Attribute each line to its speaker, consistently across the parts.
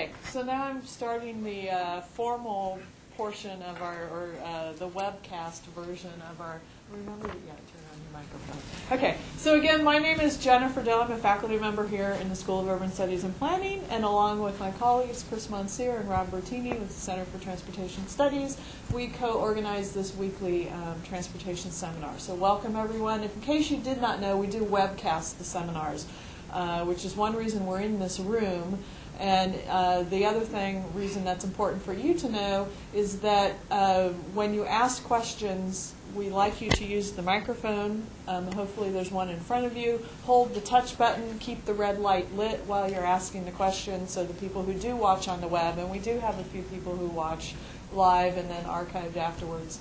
Speaker 1: Okay, so now I'm starting the formal portion of the webcast version of our, remember, yeah, turn on your microphone. Okay, so again, my name is Jennifer Doe. I'm a faculty member here in the School of Urban Studies and Planning, and along with my colleagues, Chris Monsieur and Rob Bertini with the Center for Transportation Studies, we co-organize this weekly transportation seminar. So welcome, everyone. In case you did not know, we do webcast the seminars, which is one reason we're in this room. And the other reason that's important for you to know is that when you ask questions, we like you to use the microphone. Hopefully there's one in front of you. Hold the touch button, keep the red light lit while you're asking the question so the people who do watch on the web, and we do have a few people who watch live and then archived afterwards,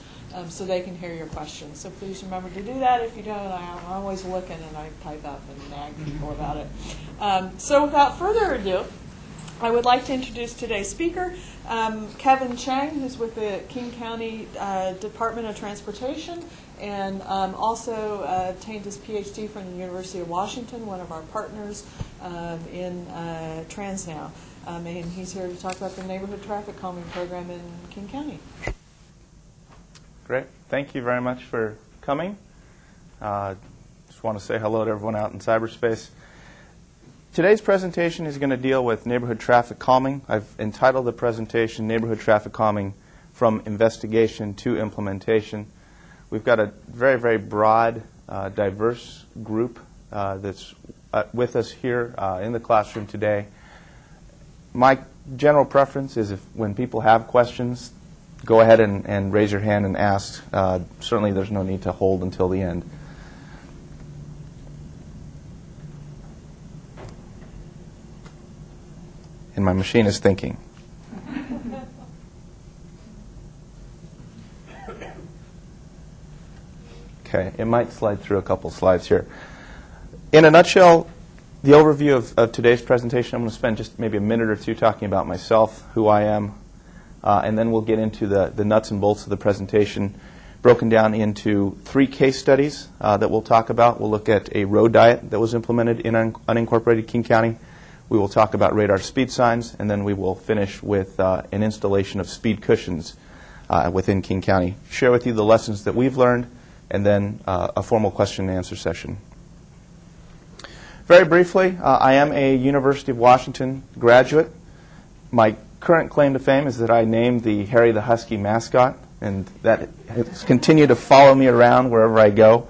Speaker 1: so they can hear your questions. So please remember to do that. If you don't, I'm always looking and I pipe up and nag people about it. So without further ado, I would like to introduce today's speaker, Kevin Chang, who's with the King County Department of Transportation, and also obtained his PhD from the University of Washington, one of our partners in TransNow. And he's here to talk about the neighborhood traffic calming program in King County.
Speaker 2: Great. Thank you very much for coming. Just want to say hello to everyone out in cyberspace. Today's presentation is going to deal with neighborhood traffic calming. I've entitled the presentation Neighborhood Traffic Calming from Investigation to Implementation. We've got a very, very broad, diverse group that's with us here in the classroom today. My general preference is when people have questions, go ahead and raise your hand and ask. Certainly there's no need to hold until the end. And my machine is thinking. Okay, it might slide through a couple slides here. In a nutshell, the overview of today's presentation, I'm going to spend just maybe a minute or two talking about myself, who I am, and then we'll get into the nuts and bolts of the presentation, broken down into 3 case studies that we'll talk about. We'll look at a road diet that was implemented in unincorporated King County. We will talk about radar speed signs, and then we will finish with an installation of speed cushions within King County. Share with you the lessons that we've learned, and then a formal question and answer session. Very briefly, I am a University of Washington graduate. My current claim to fame is that I named the Harry the Husky mascot, and that has continued to follow me around wherever I go.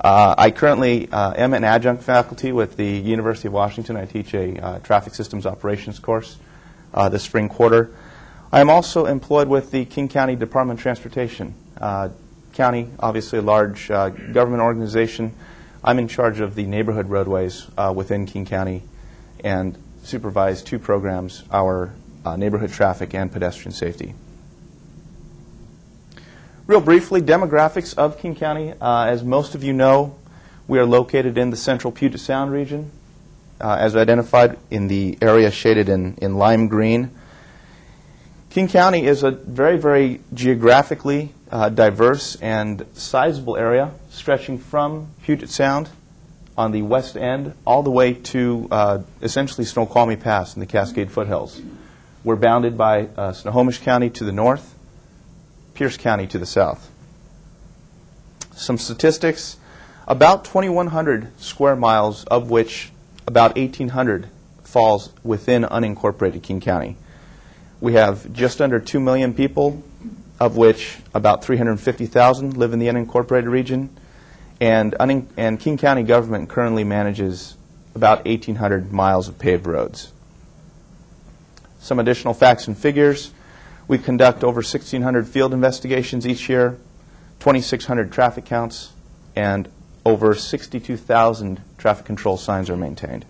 Speaker 2: I currently am an adjunct faculty with the University of Washington. I teach a traffic systems operations course this spring quarter. I am also employed with the King County Department of Transportation. County, obviously a large government organization. I'm in charge of the neighborhood roadways within King County and supervise 2 programs, our neighborhood traffic and pedestrian safety. Real briefly, demographics of King County. As most of you know, we are located in the central Puget Sound region, as identified in the area shaded in lime green. King County is a very, very geographically diverse and sizable area, stretching from Puget Sound on the west end all the way to essentially Snoqualmie Pass in the Cascade foothills. We're bounded by Snohomish County to the north, Pierce County to the south. Some statistics: about 2,100 square miles, of which about 1,800 falls within unincorporated King County. We have just under 2 million people, of which about 350,000 live in the unincorporated region, and King County government currently manages about 1,800 miles of paved roads. Some additional facts and figures: we conduct over 1,600 field investigations each year, 2,600 traffic counts, and over 62,000 traffic control signs are maintained.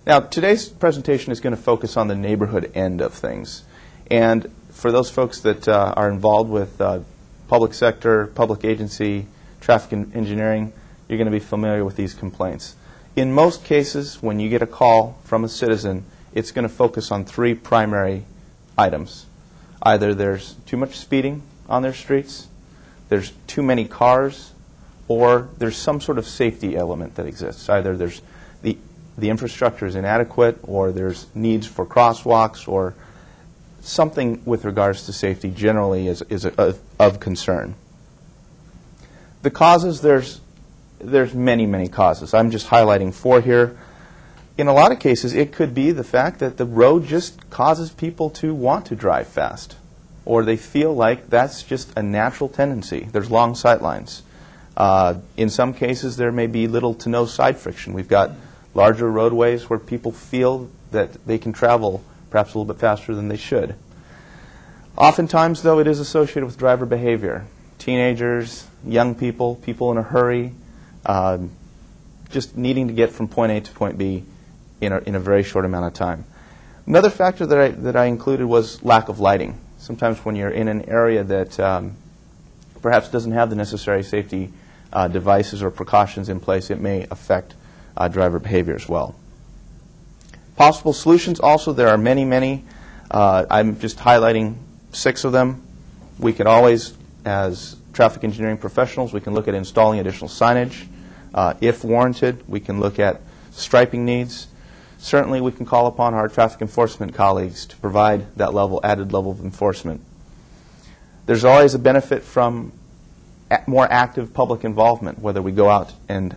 Speaker 2: Now, today's presentation is going to focus on the neighborhood end of things. And for those folks that are involved with public sector, public agency, traffic engineering, you're going to be familiar with these complaints. In most cases, when you get a call from a citizen, it's going to focus on 3 primary items. Either there's too much speeding on their streets, there's too many cars, or there's some sort of safety element that exists. Either there's the the infrastructure is inadequate, or there's needs for crosswalks, or something with regards to safety generally is of concern. The causes, there's many, many causes. I'm just highlighting 4 here. In a lot of cases, it could be the fact that the road just causes people to want to drive fast, or they feel like that's just a natural tendency. There's long sight lines. In some cases, there may be little to no side friction. We've got larger roadways where people feel that they can travel perhaps a little bit faster than they should. Oftentimes, though, it is associated with driver behavior. Teenagers, young people, people in a hurry, just needing to get from point A to point B in a very short amount of time. Another factor that I included was lack of lighting. Sometimes when you're in an area that perhaps doesn't have the necessary safety devices or precautions in place, it may affect driver behavior as well. Possible solutions also, there are many, many. I'm just highlighting 6 of them. We can always, as traffic engineering professionals, we can look at installing additional signage. If warranted, we can look at striping needs. Certainly, we can call upon our traffic enforcement colleagues to provide that added level of enforcement. There's always a benefit from more active public involvement, whether we go out and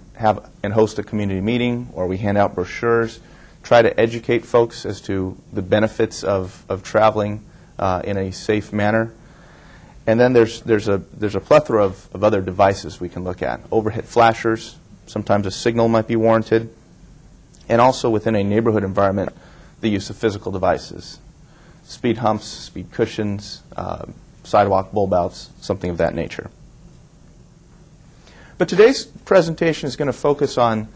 Speaker 2: host a community meeting, or we hand out brochures, try to educate folks as to the benefits of traveling in a safe manner. And then there's a plethora of other devices we can look at. Overhead flashers, sometimes a signal might be warranted. And also within a neighborhood environment, the use of physical devices. Speed humps, speed cushions, sidewalk bulb outs, something of that nature. But today's presentation is going to focus on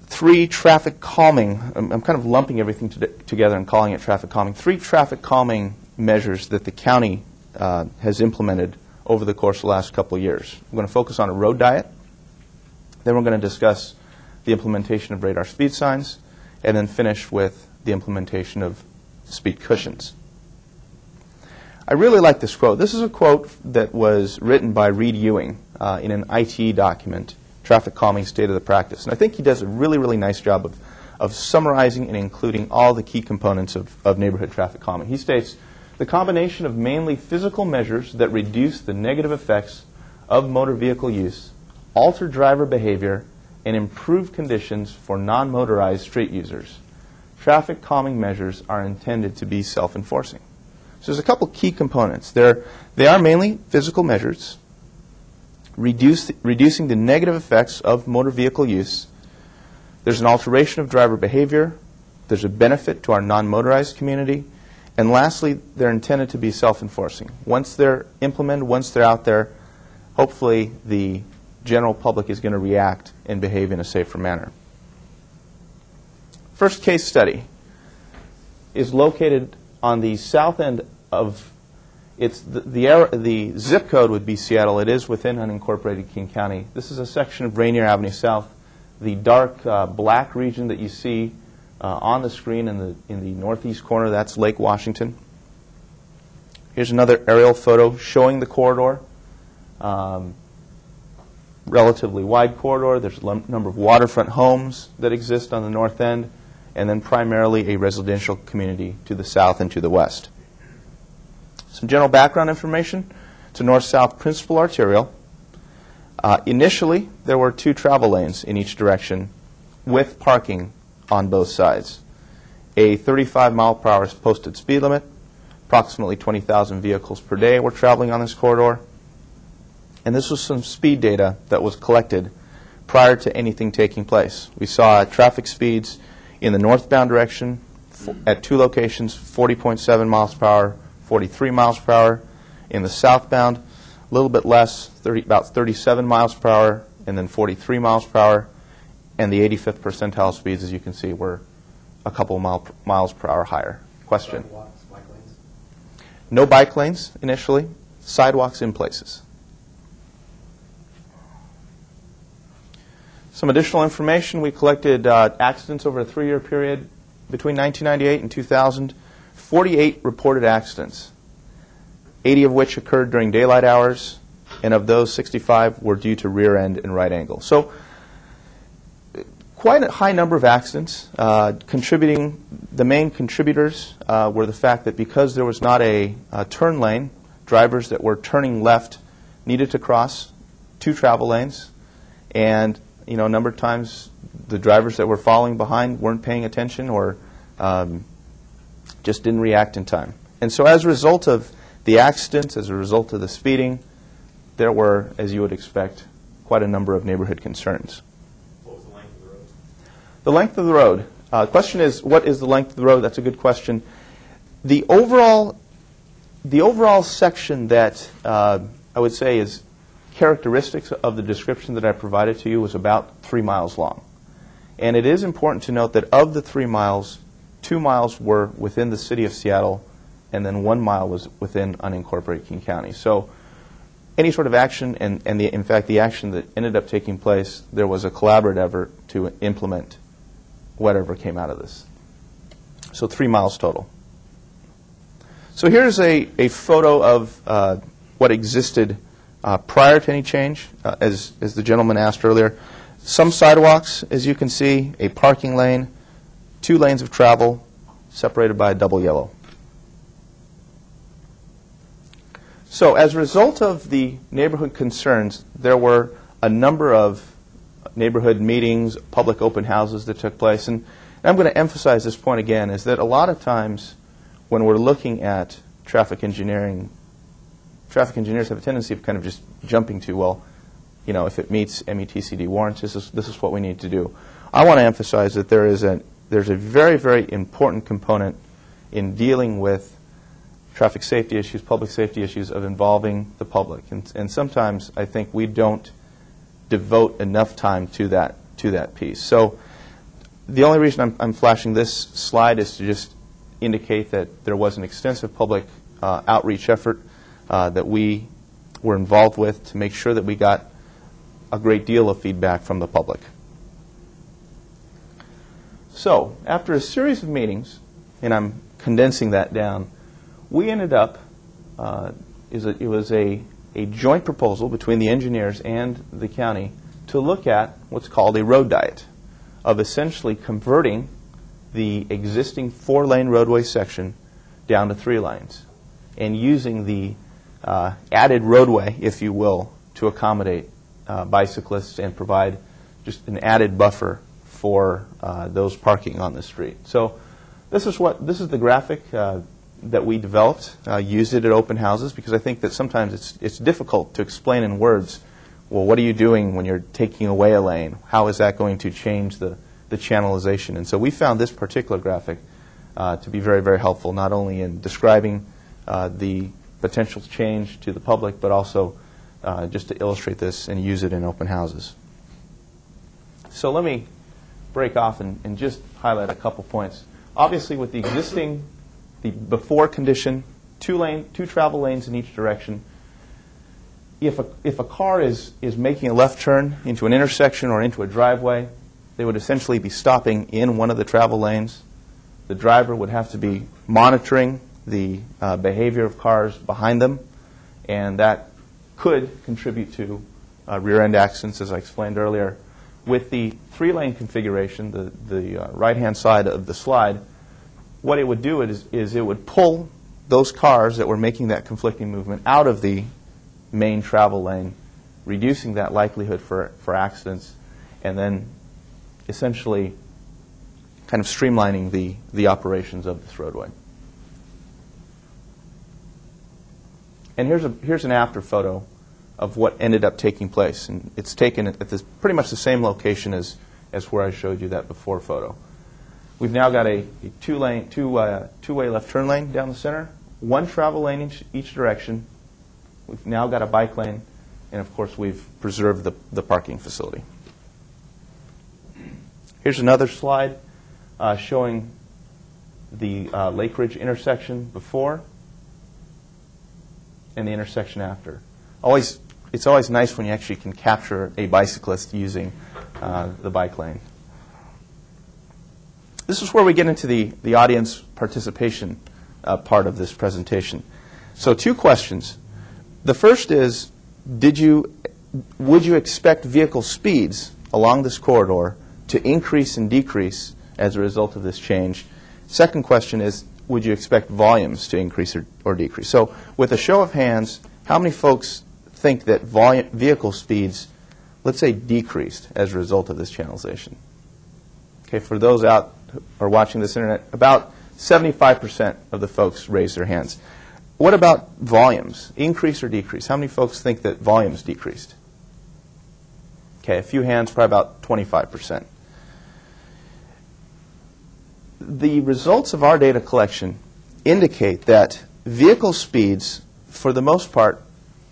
Speaker 2: 3 traffic calming, I'm kind of lumping everything together and calling it traffic calming, 3 traffic calming measures that the county has implemented over the course of the last couple of years. We're going to focus on a road diet, then we're going to discuss the implementation of radar speed signs, and then finish with the implementation of speed cushions. I really like this quote. This is a quote that was written by Reed Ewing in an ITE document, Traffic Calming State of the Practice. And I think he does a really, really nice job of summarizing and including all the key components of neighborhood traffic calming. He states, the combination of mainly physical measures that reduce the negative effects of motor vehicle use, alter driver behavior, and improve conditions for non-motorized street users. Traffic calming measures are intended to be self-enforcing. So there's a couple key components. They are mainly physical measures, reducing the negative effects of motor vehicle use. There's an alteration of driver behavior. There's a benefit to our non-motorized community. And lastly, they're intended to be self-enforcing. Once they're implemented, once they're out there, hopefully the general public is going to react and behave in a safer manner. First case study is located on the south end of, the zip code would be Seattle. It is within unincorporated King County. This is a section of Rainier Avenue South. The dark black region that you see on the screen in the northeast corner, that's Lake Washington. Here's another aerial photo showing the corridor. Relatively wide corridor. There's a number of waterfront homes that exist on the north end, and then primarily a residential community to the south and to the west. Some general background information. It's a north-south principal arterial. Initially, there were 2 travel lanes in each direction with parking on both sides. A 35-mile-per-hour posted speed limit. Approximately 20,000 vehicles per day were traveling on this corridor. And this was some speed data that was collected prior to anything taking place. We saw traffic speeds in the northbound direction at 2 locations, 40.7 miles per hour, 43 miles per hour. In the southbound, a little bit less, about 37 miles per hour, and then 43 miles per hour. And the 85th percentile speeds, as you can see, were a couple miles per hour higher. Question?
Speaker 3: Sidewalks, bike lanes?
Speaker 2: No bike lanes initially. Sidewalks in places. Some additional information. We collected accidents over a 3-year period between 1998 and 2000. 48 reported accidents, 80 of which occurred during daylight hours, and of those, 65 were due to rear end and right angle. So quite a high number of accidents. The main contributors were the fact that because there was not a turn lane, drivers that were turning left needed to cross 2 travel lanes, and a number of times the drivers that were following behind weren't paying attention or just didn't react in time. And so as a result of the accidents, as a result of the speeding, there were, as you would expect, quite a number of neighborhood concerns.
Speaker 3: What was the length of the road?
Speaker 2: The length of the road. The question is, what is the length of the road? That's a good question. The overall section that I would say is characteristics of the description that I provided to you was about 3 miles long. And it is important to note that of the 3 miles, 2 miles were within the city of Seattle, and then 1 mile was within unincorporated King County. So any sort of action, and in fact the action that ended up taking place, there was a collaborative effort to implement whatever came out of this. So 3 miles total. So here's a photo of what existed prior to any change, as the gentleman asked earlier. Some sidewalks, as you can see, a parking lane, 2 lanes of travel, separated by a double yellow. So as a result of the neighborhood concerns, there were a number of neighborhood meetings, public open houses that took place. And I'm going to emphasize this point again, is that a lot of times when we're looking at traffic engineering, traffic engineers have a tendency of kind of just jumping to, well, if it meets METCD warrants, this is what we need to do. I want to emphasize that there's a very, very important component in dealing with traffic safety issues, public safety issues of involving the public. And sometimes I think we don't devote enough time to that piece. So the only reason I'm flashing this slide is to just indicate that there was an extensive public outreach effort that we were involved with to make sure that we got a great deal of feedback from the public. So after a series of meetings, and I'm condensing that down, we ended up, it was a joint proposal between the engineers and the county to look at what's called a road diet, of essentially converting the existing 4-lane roadway section down to 3 lanes and using the added roadway, if you will, to accommodate bicyclists and provide just an added buffer for those parking on the street. So this is the graphic that we developed, used it at open houses, because I think that sometimes it's difficult to explain in words, well, what are you doing when you're taking away a lane? How is that going to change the channelization? And so we found this particular graphic to be very, very helpful, not only in describing the potential change to the public, but also just to illustrate this and use it in open houses. So let me break off and just highlight a couple points. Obviously, with the existing, the before condition, 2 travel lanes in each direction, if a car is making a left turn into an intersection or into a driveway, they would essentially be stopping in one of the travel lanes. The driver would have to be monitoring the behavior of cars behind them, and that could contribute to rear-end accidents, as I explained earlier. With the 3-lane configuration, the right-hand side of the slide, what it would do is it would pull those cars that were making that conflicting movement out of the main travel lane, reducing that likelihood for accidents, and then essentially kind of streamlining the operations of this roadway. And here's an after photo of what ended up taking place. And it's taken at this pretty much the same location as where I showed you that before photo. We've now got a two-way left turn lane down the center, 1 travel lane each direction. We've now got a bike lane, and of course we've preserved the parking facility. Here's another slide showing the Lake Ridge intersection before and the intersection after. It's always nice when you actually can capture a bicyclist using the bike lane. This is where we get into the audience participation part of this presentation. So 2 questions. The first is, would you expect vehicle speeds along this corridor to increase and decrease as a result of this change? Second question is, would you expect volumes to increase or decrease? So with a show of hands, how many folks think that vehicle speeds, let's say, decreased as a result of this channelization? Okay, for those out who are watching this internet, about 75% of the folks raised their hands. What about volumes? Increase or decrease? How many folks think that volumes decreased? Okay, a few hands, probably about 25%. The results of our data collection indicate that vehicle speeds, for the most part,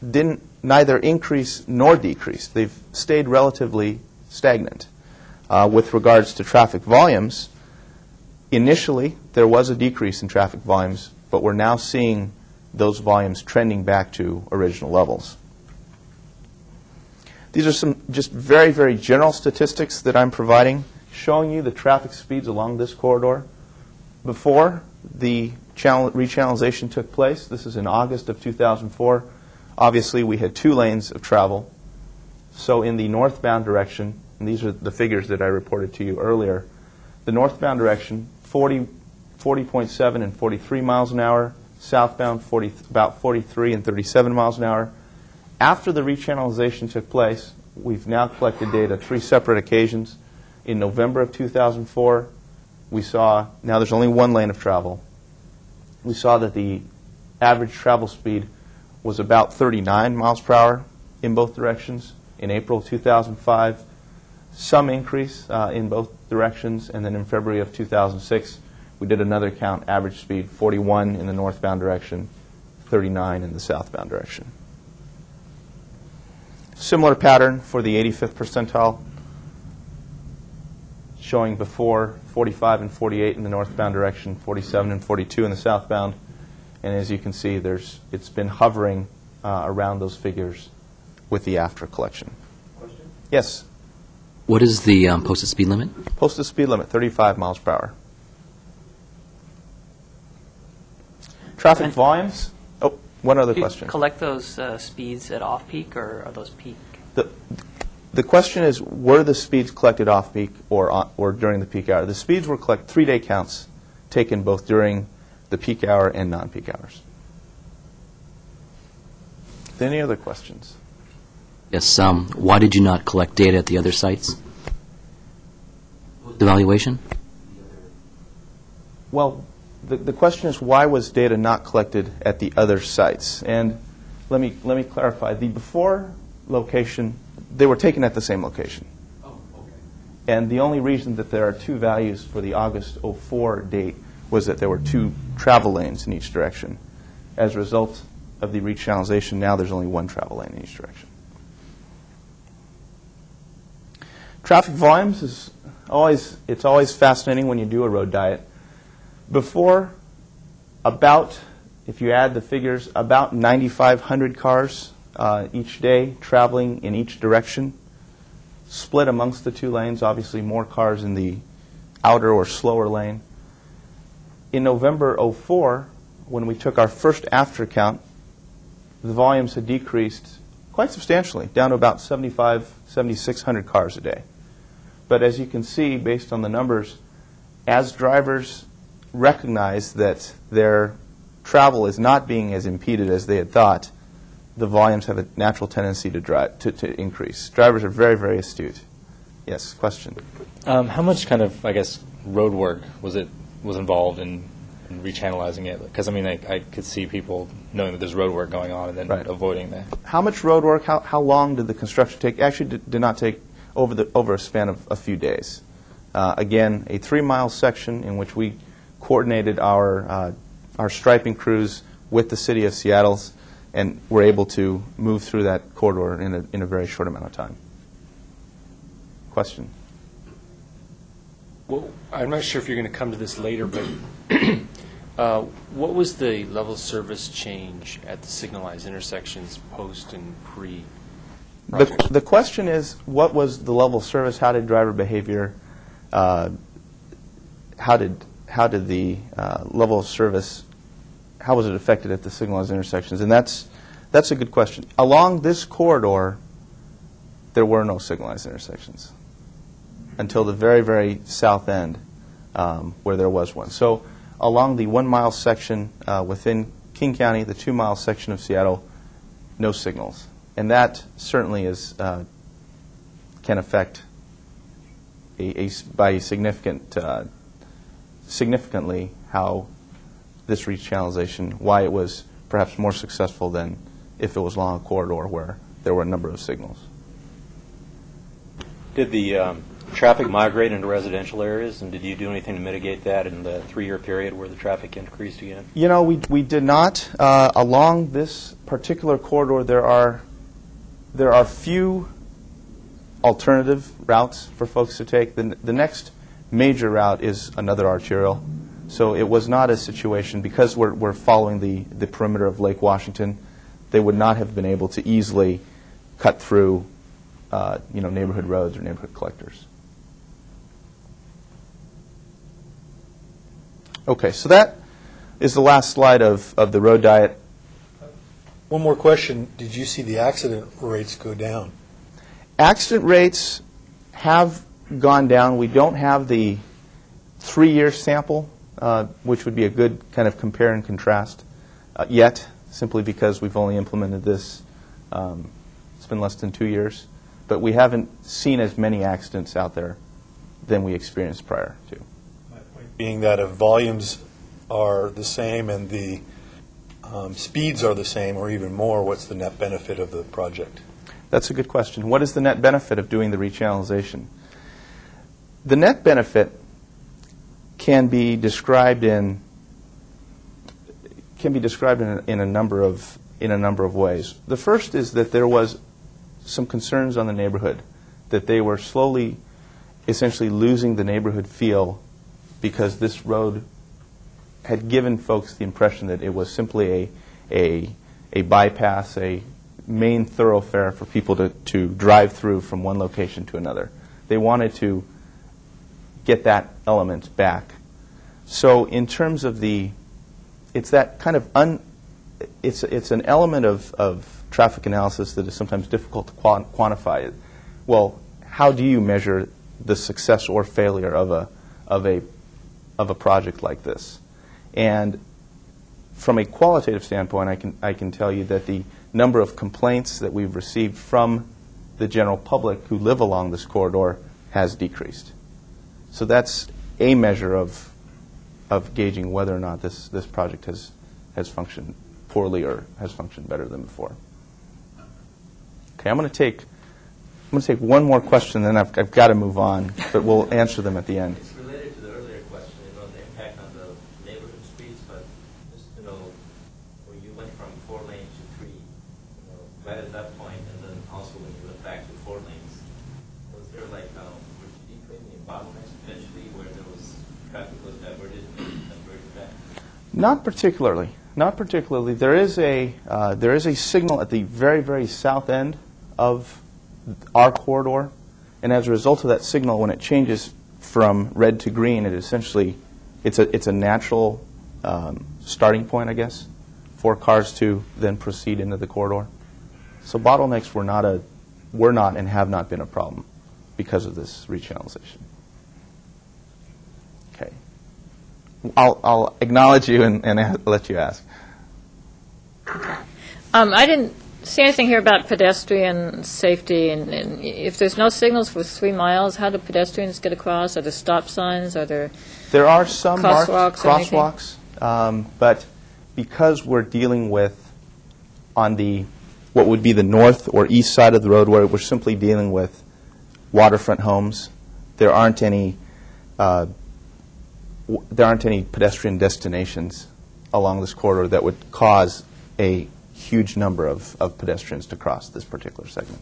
Speaker 2: didn't neither increase nor decrease. They've stayed relatively stagnant. With regards to traffic volumes, initially there was a decrease in traffic volumes, but we're now seeing those volumes trending back to original levels. These are some just very, very general statistics that I'm providing, showing you the traffic speeds along this corridor. Before the rechannelization took place, this is in August of 2004, obviously we had 2 lanes of travel. So in the northbound direction, and these are the figures that I reported to you earlier, the northbound direction, 40.7 and 43 miles an hour, southbound about 43 and 37 miles an hour. After the rechannelization took place, we've now collected data 3 separate occasions. In November of 2004, we saw, now there's only 1 lane of travel. We saw that the average travel speed was about 39 miles per hour in both directions. In April 2005, some increase in both directions, and then in February of 2006, we did another count, average speed 41 in the northbound direction, 39 in the southbound direction. Similar pattern for the 85th percentile, showing before 45 and 48 in the northbound direction, 47 and 42 in the southbound. And as you can see, it's been hovering around those figures with the after collection.
Speaker 3: Question?
Speaker 2: Yes?
Speaker 4: What is the posted speed limit?
Speaker 2: Posted speed limit, 35 miles per hour. Traffic volumes? Oh, one other
Speaker 5: Do you
Speaker 2: question.
Speaker 5: collect those speeds at off-peak, or are those peak?
Speaker 2: The question is, were the speeds collected off-peak or during the peak hour? The speeds were collected, 3-day counts taken both during the peak hour and non-peak hours. Any other questions?
Speaker 4: Yes. Why did you not collect data at the other sites? Evaluation?
Speaker 2: Well, the question is, why was data not collected at the other sites? And let me clarify. The before location, they were taken at the same location.
Speaker 3: Oh, okay.
Speaker 2: And the only reason that there are 2 values for the August 04 date was that there were 2 travel lanes in each direction. As a result of the rechannelization, now there's only 1 travel lane in each direction. Traffic volumes is always fascinating when you do a road diet. Before, if you add the figures, about 9,500 cars each day traveling in each direction, split amongst the 2 lanes, obviously more cars in the outer or slower lane. In November 04, when we took our first after count, the volumes had decreased quite substantially, down to about 7,600 cars a day. But as you can see, based on the numbers, as drivers recognize that their travel is not being as impeded as they had thought, the volumes have a natural tendency to increase. Drivers are very, very astute. Yes, question?
Speaker 6: How much kind of, I guess, road work was involved in rechannelizing it? Because, I mean, I could see people knowing that there's road work going on and then avoiding that.
Speaker 2: How much road work, how long did the construction take? Actually, did not take over a span of a few days. Again, a 3-mile section in which we coordinated our striping crews with the city of Seattle, and were able to move through that corridor in a very short amount of time. Question?
Speaker 7: Well, I'm not sure if you're going to come to this later, but what was the level of service change at the signalized intersections post and pre?
Speaker 2: The question is, what was the level of service? How did driver behavior? How did the level of service? How was it affected at the signalized intersections? And that's a good question. Along this corridor, there were no signalized intersections. until the very, very south end where there was one. So along the 1 mile section within King County, the 2 mile section of Seattle, no signals. And that certainly is can affect by significantly how this rechannelization, why it was perhaps more successful than if it was along a corridor where there were a number of signals.
Speaker 8: Did the traffic migrate into residential areas, and did you do anything to mitigate that in the 3-year period where the traffic increased again?
Speaker 2: You know, we did not. Along this particular corridor, there are few alternative routes for folks to take. The next major route is another arterial. So it was not a situation, because we're following the perimeter of Lake Washington, they would not have been able to easily cut through neighborhood roads or neighborhood collectors. Okay, so that is the last slide of the road diet.
Speaker 9: One more question. Did you see the accident rates go down?
Speaker 2: Accident rates have gone down. We don't have the 3-year sample, which would be a good kind of compare and contrast yet, simply because we've only implemented this. It's been less than 2 years. But we haven't seen as many accidents out there than we experienced prior to.
Speaker 9: My point being that if volumes are the same and the speeds are the same or even more, what's the net benefit of the project?
Speaker 2: That's a good question. What is the net benefit of doing the rechannelization? The net benefit can be described in a number of ways. The first is that there was some concerns on the neighborhood that they were slowly, essentially losing the neighborhood feel because this road had given folks the impression that it was simply a bypass, a main thoroughfare for people to drive through from one location to another. They wanted to get that element back. So in terms of it's that kind of it's an element of traffic analysis that is sometimes difficult to quantify. Well, how do you measure the success or failure of a project like this? And from a qualitative standpoint, I can tell you that the number of complaints that we've received from the general public who live along this corridor has decreased. So that's a measure of gauging whether or not this project has functioned poorly or has functioned better than before. Okay, I'm going to take one more question, then I've got to move on, but we'll answer them at the end.
Speaker 10: It's related to the earlier question, the impact on the neighborhood streets, but just to know, when you went from 4 lanes to 3, right at that point, and then also when you went back to 4 lanes, was there were you creating any bottlenecks potentially where there was traffic was diverted back?
Speaker 2: Not particularly. Not particularly. There is a signal at the very, very south end of our corridor, and as a result of that signal, when it changes from red to green, it's a natural starting point, I guess, for cars to then proceed into the corridor. So bottlenecks were not and have not been a problem because of this rechannelization. Okay. I'll acknowledge you and let you ask.
Speaker 11: I didn't see anything here about pedestrian safety, and if there's no signals for 3 miles, how do pedestrians get across? Are there stop signs? Are there
Speaker 2: are some marked
Speaker 11: crosswalks,
Speaker 2: but because we're dealing with on what would be the north or east side of the road, where we're simply dealing with waterfront homes, there aren't any pedestrian destinations along this corridor that would cause a huge number of pedestrians to cross this particular segment.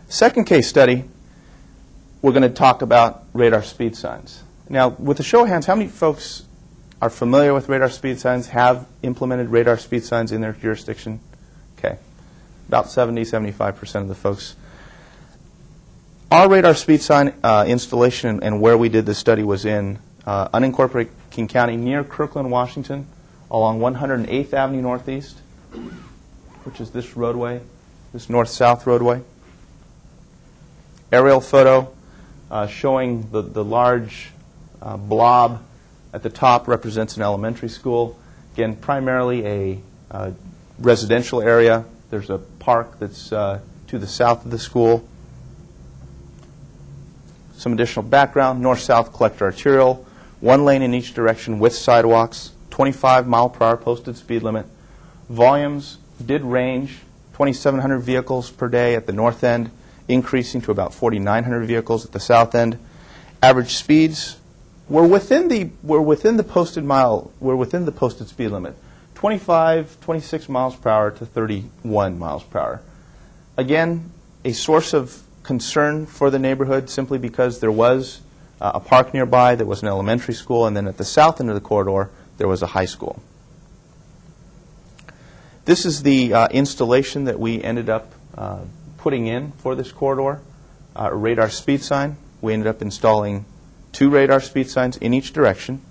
Speaker 2: Second case study, we're going to talk about radar speed signs. Now, with a show of hands, how many folks are familiar with radar speed signs, have implemented radar speed signs in their jurisdiction? Okay. About 70-75% of the folks. Our radar speed sign installation and where we did the study was in unincorporated King County near Kirkland, Washington, along 108th Avenue Northeast, which is this roadway, this north-south roadway. aerial photo showing the large blob at the top represents an elementary school. Again, primarily a residential area. There's a park that's to the south of the school. Some additional background: north-south collector arterial, 1 lane in each direction with sidewalks, 25-mile-per-hour posted speed limit. Volumes did range 2,700 vehicles per day at the north end, increasing to about 4,900 vehicles at the south end. Average speeds were within the posted speed limit, 25, 26 miles per hour to 31 miles per hour. Again, a source of concern for the neighborhood simply because there was a park nearby, there was an elementary school, and then at the south end of the corridor there was a high school. This is the installation that we ended up putting in for this corridor, a radar speed sign. We ended up installing 2 radar speed signs in each direction.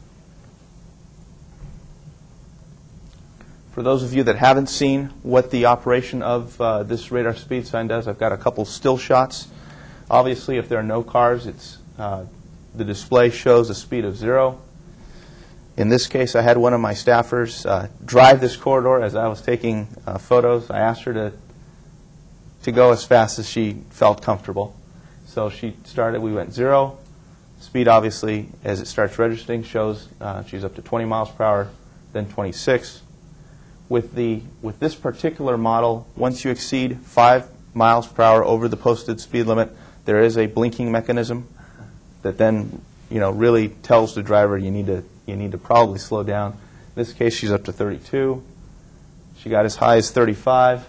Speaker 2: For those of you that haven't seen what the operation of this radar speed sign does, I've got a couple still shots. Obviously, if there are no cars, the display shows a speed of 0. In this case, I had one of my staffers drive this corridor as I was taking photos. I asked her to go as fast as she felt comfortable. So she started, we went 0. Speed, obviously, as it starts registering, shows she's up to 20 miles per hour, then 26. With this particular model, once you exceed 5 miles per hour over the posted speed limit, there is a blinking mechanism that then really tells the driver you need to probably slow down. In this case, she's up to 32. She got as high as 35,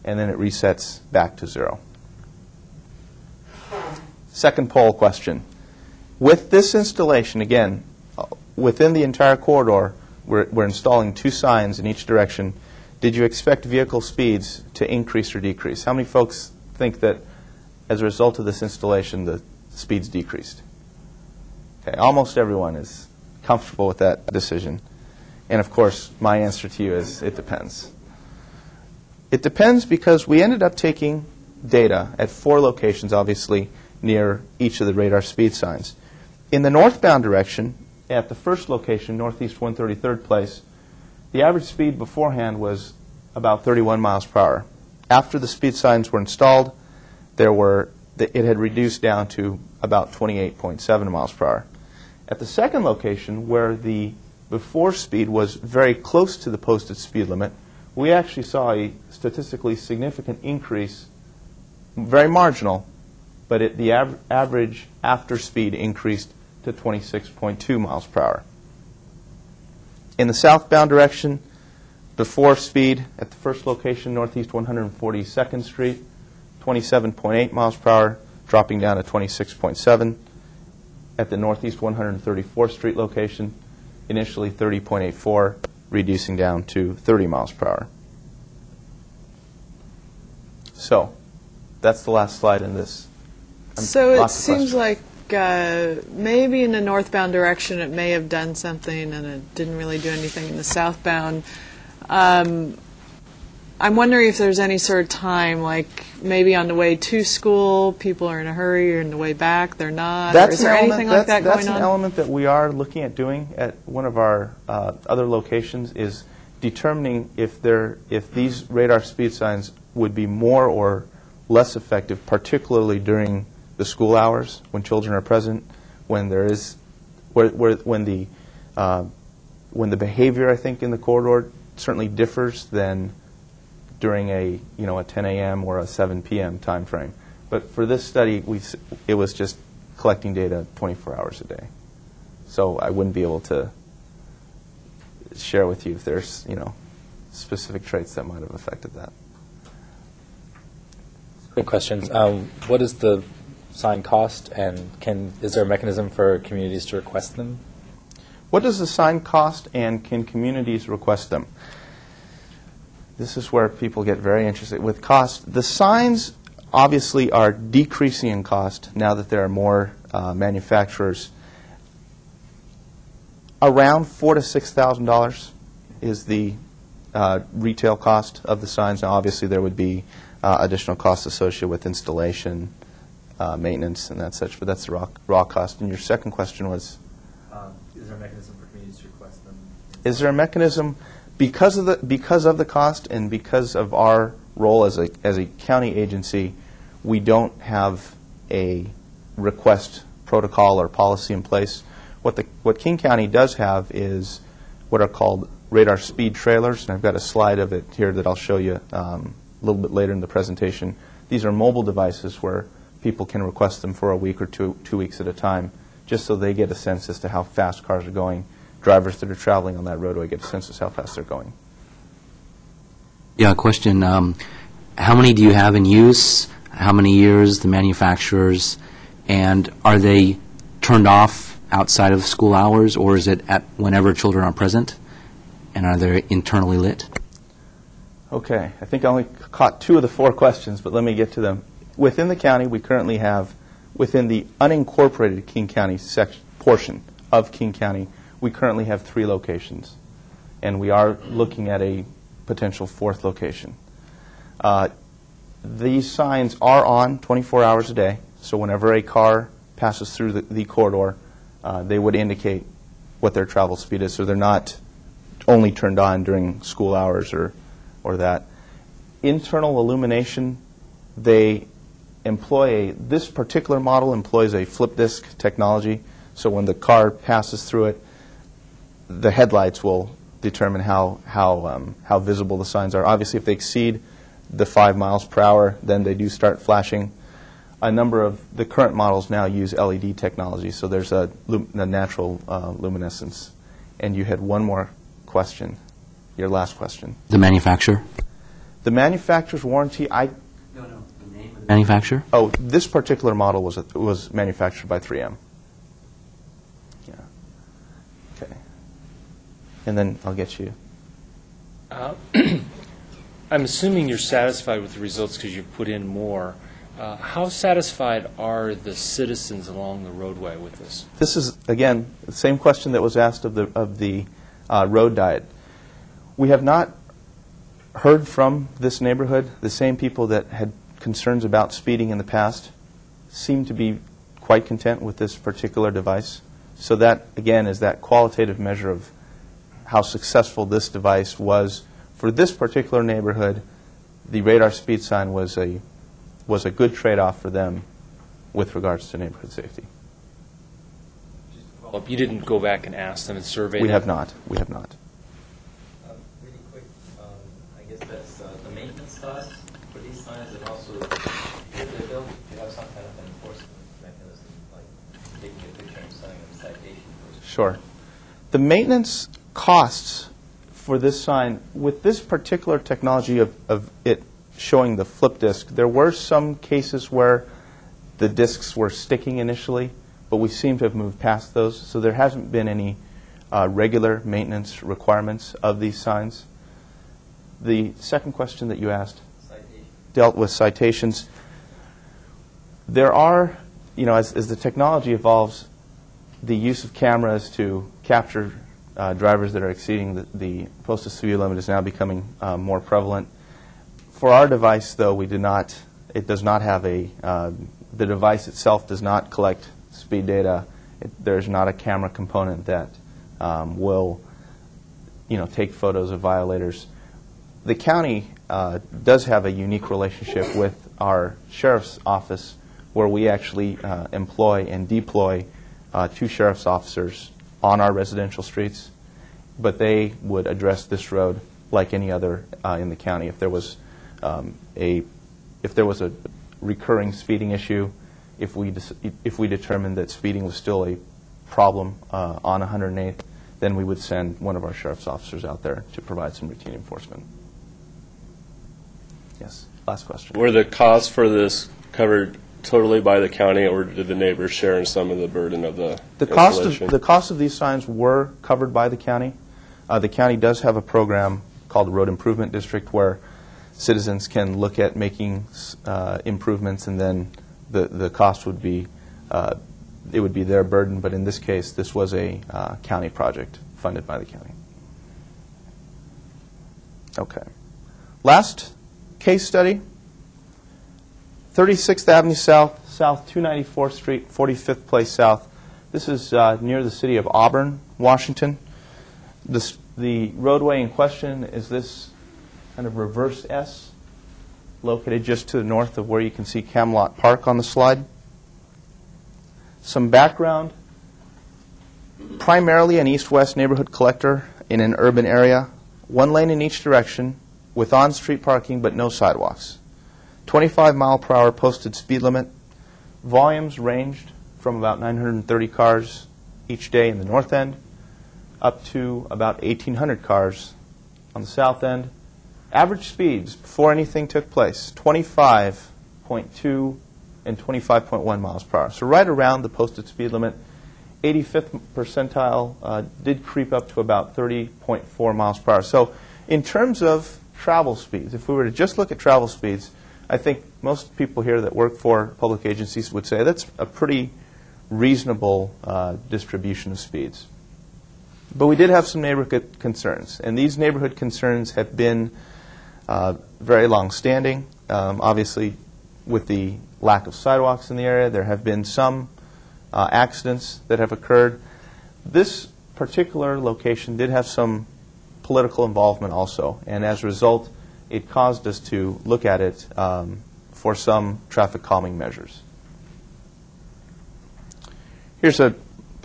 Speaker 2: and then it resets back to 0. Second poll question. With this installation, again, within the entire corridor, we're installing 2 signs in each direction. Did you expect vehicle speeds to increase or decrease? How many folks think that as a result of this installation, the speeds decreased? Okay, almost everyone is comfortable with that decision. And of course, my answer to you is it depends. It depends because we ended up taking data at 4 locations, obviously, near each of the radar speed signs. In the northbound direction, at the first location, Northeast 133rd Place, the average speed beforehand was about 31 miles per hour. After the speed signs were installed, it had reduced down to about 28.7 miles per hour. At the second location, where the before speed was very close to the posted speed limit, we actually saw a statistically significant increase, very marginal, but the average after speed increased to 26.2 miles per hour. In the southbound direction, before speed at the first location, Northeast 142nd Street, 27.8 miles per hour, dropping down to 26.7. At the Northeast 134th Street location, initially 30.84, reducing down to 30 miles per hour. So that's the last slide in this.
Speaker 1: So it seems like maybe in the northbound direction it may have done something and it didn't really do anything in the southbound. I'm wondering if there's any sort of time, like maybe on the way to school, people are in a hurry, or on the way back, they're not. Or is there anything like that going on?
Speaker 2: That's an element that we are looking at doing at one of our other locations, is determining if these radar speed signs would be more or less effective, particularly during the school hours when children are present, when there is when the behavior, I think, in the corridor certainly differs than during a 10 a.m. or a 7 p.m. time frame. But for this study, it was just collecting data 24 hours a day. So I wouldn't be able to share with you if there's specific traits that might have affected that.
Speaker 6: Quick questions. What is the sign cost, and is there a mechanism for communities to request them?
Speaker 2: What does the sign cost, and can communities request them? This is where people get very interested with cost. The signs obviously are decreasing in cost now that there are more manufacturers. Around $4,000 to $6,000 is the retail cost of the signs. Now, obviously, there would be additional costs associated with installation, maintenance and that such, but that's the raw cost. And your second question was?
Speaker 3: Is there a mechanism for communities to request them?
Speaker 2: Is there a mechanism, because of the cost and because of our role as a county agency, we don't have a request protocol or policy in place. What King County does have is what are called radar speed trailers, and I've got a slide of it here that I'll show you a little bit later in the presentation. These are mobile devices where people can request them for a week or 2 weeks at a time, just so they get a sense as to how fast cars are going. Drivers that are traveling on that roadway get a sense as to how fast they're going.
Speaker 4: Yeah, question. How many do you have in use? How many years, the manufacturers? And are they turned off outside of school hours, or is it at whenever children are present? And are they internally lit?
Speaker 2: Okay, I think I only caught 2 of the 4 questions, but let me get to them. Within the county, we currently have, within the unincorporated King County portion of King County, we currently have 3 locations, and we are looking at a potential 4th location. These signs are on 24 hours a day, so whenever a car passes through the corridor, they would indicate what their travel speed is, so they're not only turned on during school hours or that. Internal illumination, they employ this particular model employs a flip disc technology, so when the car passes through it, the headlights will determine how visible the signs are. Obviously, if they exceed the 5 miles per hour, then they do start flashing. A number of the current models now use LED technology, so there's a natural luminescence. And you had one more question, your last question.
Speaker 4: The manufacturer?
Speaker 2: The manufacturer's warranty,
Speaker 4: No, the name of the manufacturer?
Speaker 2: Oh, this particular model was manufactured by 3M. Yeah. Okay. And then I'll get you.
Speaker 7: I'm assuming you're satisfied with the results because you put in more. How satisfied are the citizens along the roadway with this?
Speaker 2: This is, again, the same question that was asked of the road diet. We have not heard from this neighborhood. The same people that had concerns about speeding in the past seem to be quite content with this particular device. So that, again, is that qualitative measure of how successful this device was. For this particular neighborhood, the radar speed sign was a good trade-off for them with regards to neighborhood safety.
Speaker 7: You didn't go back and ask them and survey them?
Speaker 2: We have not. We have not.
Speaker 10: Really quick, I guess that's the maintenance cost for these signs, and also if they're built, you have some kind of an enforcement mechanism, like taking a picture and sending them a citation.
Speaker 2: Sure. The maintenance costs for this sign, with this particular technology of it showing the flip disc, there were some cases where the discs were sticking initially, but we seem to have moved past those, so there hasn't been any regular maintenance requirements of these signs. The second question that you asked dealt with citations. There are, as the technology evolves, the use of cameras to capture drivers that are exceeding the posted speed limit is now becoming more prevalent. For our device, though, it does not have the device itself does not collect speed data. There's not a camera component that will, take photos of violators. The county does have a unique relationship with our sheriff's office where we actually employ and deploy 2 sheriff's officers on our residential streets, but they would address this road like any other in the county. If there was a recurring speeding issue, if we determined that speeding was still a problem on 108th, then we would send one of our sheriff's officers out there to provide some routine enforcement. Yes, last question.
Speaker 12: Were the costs for this covered totally by the county, or did the neighbors share in some of the burden of the installation?
Speaker 2: The cost of these signs were covered by the county. The county does have a program called the Road Improvement District where citizens can look at making improvements, and then the cost would be it would be their burden. But in this case, this was a county project funded by the county. Okay. Last case study. 36th Avenue South, South 294th Street, 45th Place South. This is near the city of Auburn, Washington. The roadway in question is this kind of reverse S, located just to the north of where you can see Camelot Park on the slide. Some background: primarily an east-west neighborhood collector in an urban area, one lane in each direction, with on-street parking but no sidewalks. 25-mile-per-hour posted speed limit. Volumes ranged from about 930 cars each day in the north end up to about 1,800 cars on the south end. Average speeds before anything took place, 25.2 and 25.1 miles per hour. So right around the posted speed limit. 85th percentile did creep up to about 30.4 miles per hour. So in terms of travel speeds, if we were to just look at travel speeds, I think most people here that work for public agencies would say that's a pretty reasonable distribution of speeds. But we did have some neighborhood concerns, and these neighborhood concerns have been very long-standing. Obviously, with the lack of sidewalks in the area, there have been some accidents that have occurred. This particular location did have some political involvement also, and as a result, it caused us to look at it for some traffic calming measures. Here's a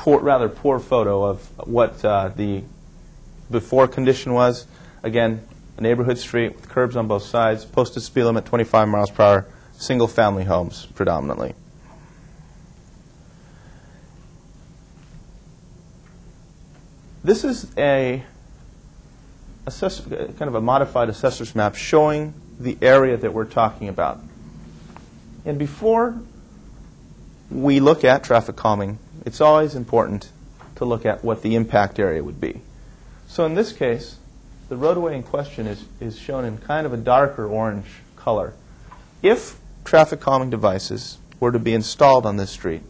Speaker 2: rather poor photo of what the before condition was. Again, a neighborhood street with curbs on both sides, posted speed limit 25 miles per hour, single-family homes predominantly. This is kind of a modified assessor's map showing the area that we're talking about. And before we look at traffic calming, it's always important to look at what the impact area would be. So in this case, the roadway in question is shown in kind of a darker orange color. If traffic calming devices were to be installed on this street,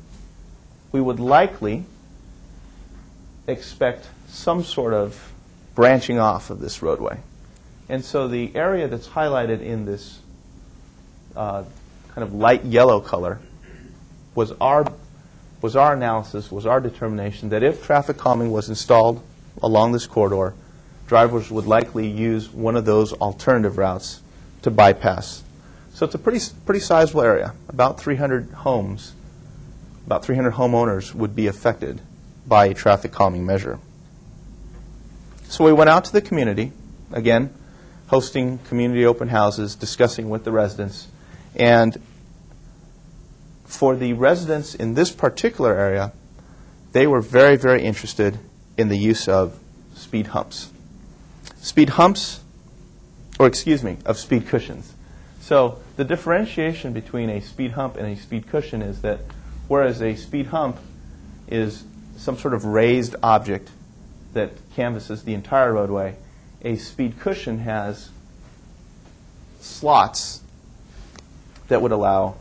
Speaker 2: we would likely expect some sort of branching off of this roadway. And so the area that's highlighted in this kind of light yellow color was our analysis, was our determination that if traffic calming was installed along this corridor, drivers would likely use one of those alternative routes to bypass. So it's a pretty sizable area. About 300 homes, about 300 homeowners would be affected by a traffic calming measure. So we went out to the community, again, hosting community open houses, discussing with the residents. And for the residents in this particular area, they were very, very interested in the use of speed humps. Speed humps, or excuse me, of speed cushions. So the differentiation between a speed hump and a speed cushion is that whereas a speed hump is some sort of raised object that canvasses the entire roadway, a speed cushion has slots that would allow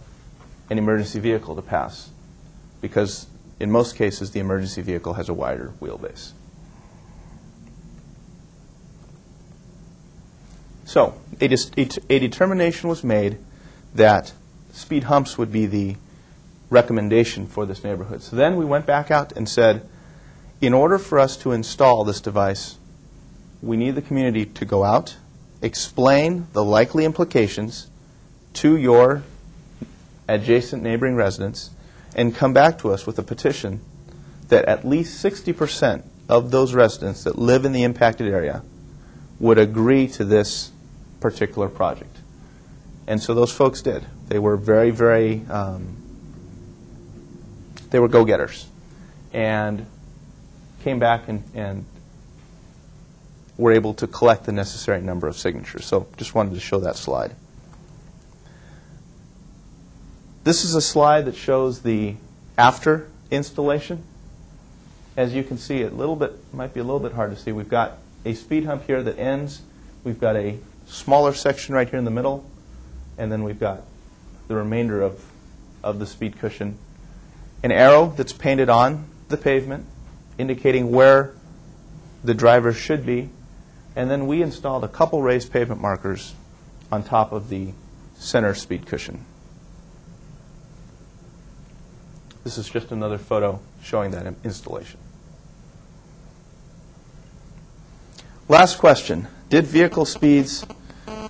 Speaker 2: an emergency vehicle to pass, because in most cases the emergency vehicle has a wider wheelbase. So a determination was made that speed humps would be the recommendation for this neighborhood. So then we went back out and said, in order for us to install this device, we need the community to go out, explain the likely implications to your adjacent neighboring residents, and come back to us with a petition that at least 60% of those residents that live in the impacted area would agree to this particular project. And so those folks did. They were very, very, they were go-getters, and came back and were able to collect the necessary number of signatures. So just wanted to show that slide. This is a slide that shows the after installation. As you can see, might be a little bit hard to see. We've got a speed hump here that ends. We've got a smaller section right here in the middle, and then we've got the remainder of the speed cushion. An arrow that's painted on the pavement indicating where the driver should be, and then we installed a couple raised pavement markers on top of the center speed cushion. This is just another photo showing that installation. Last question. Did vehicle speeds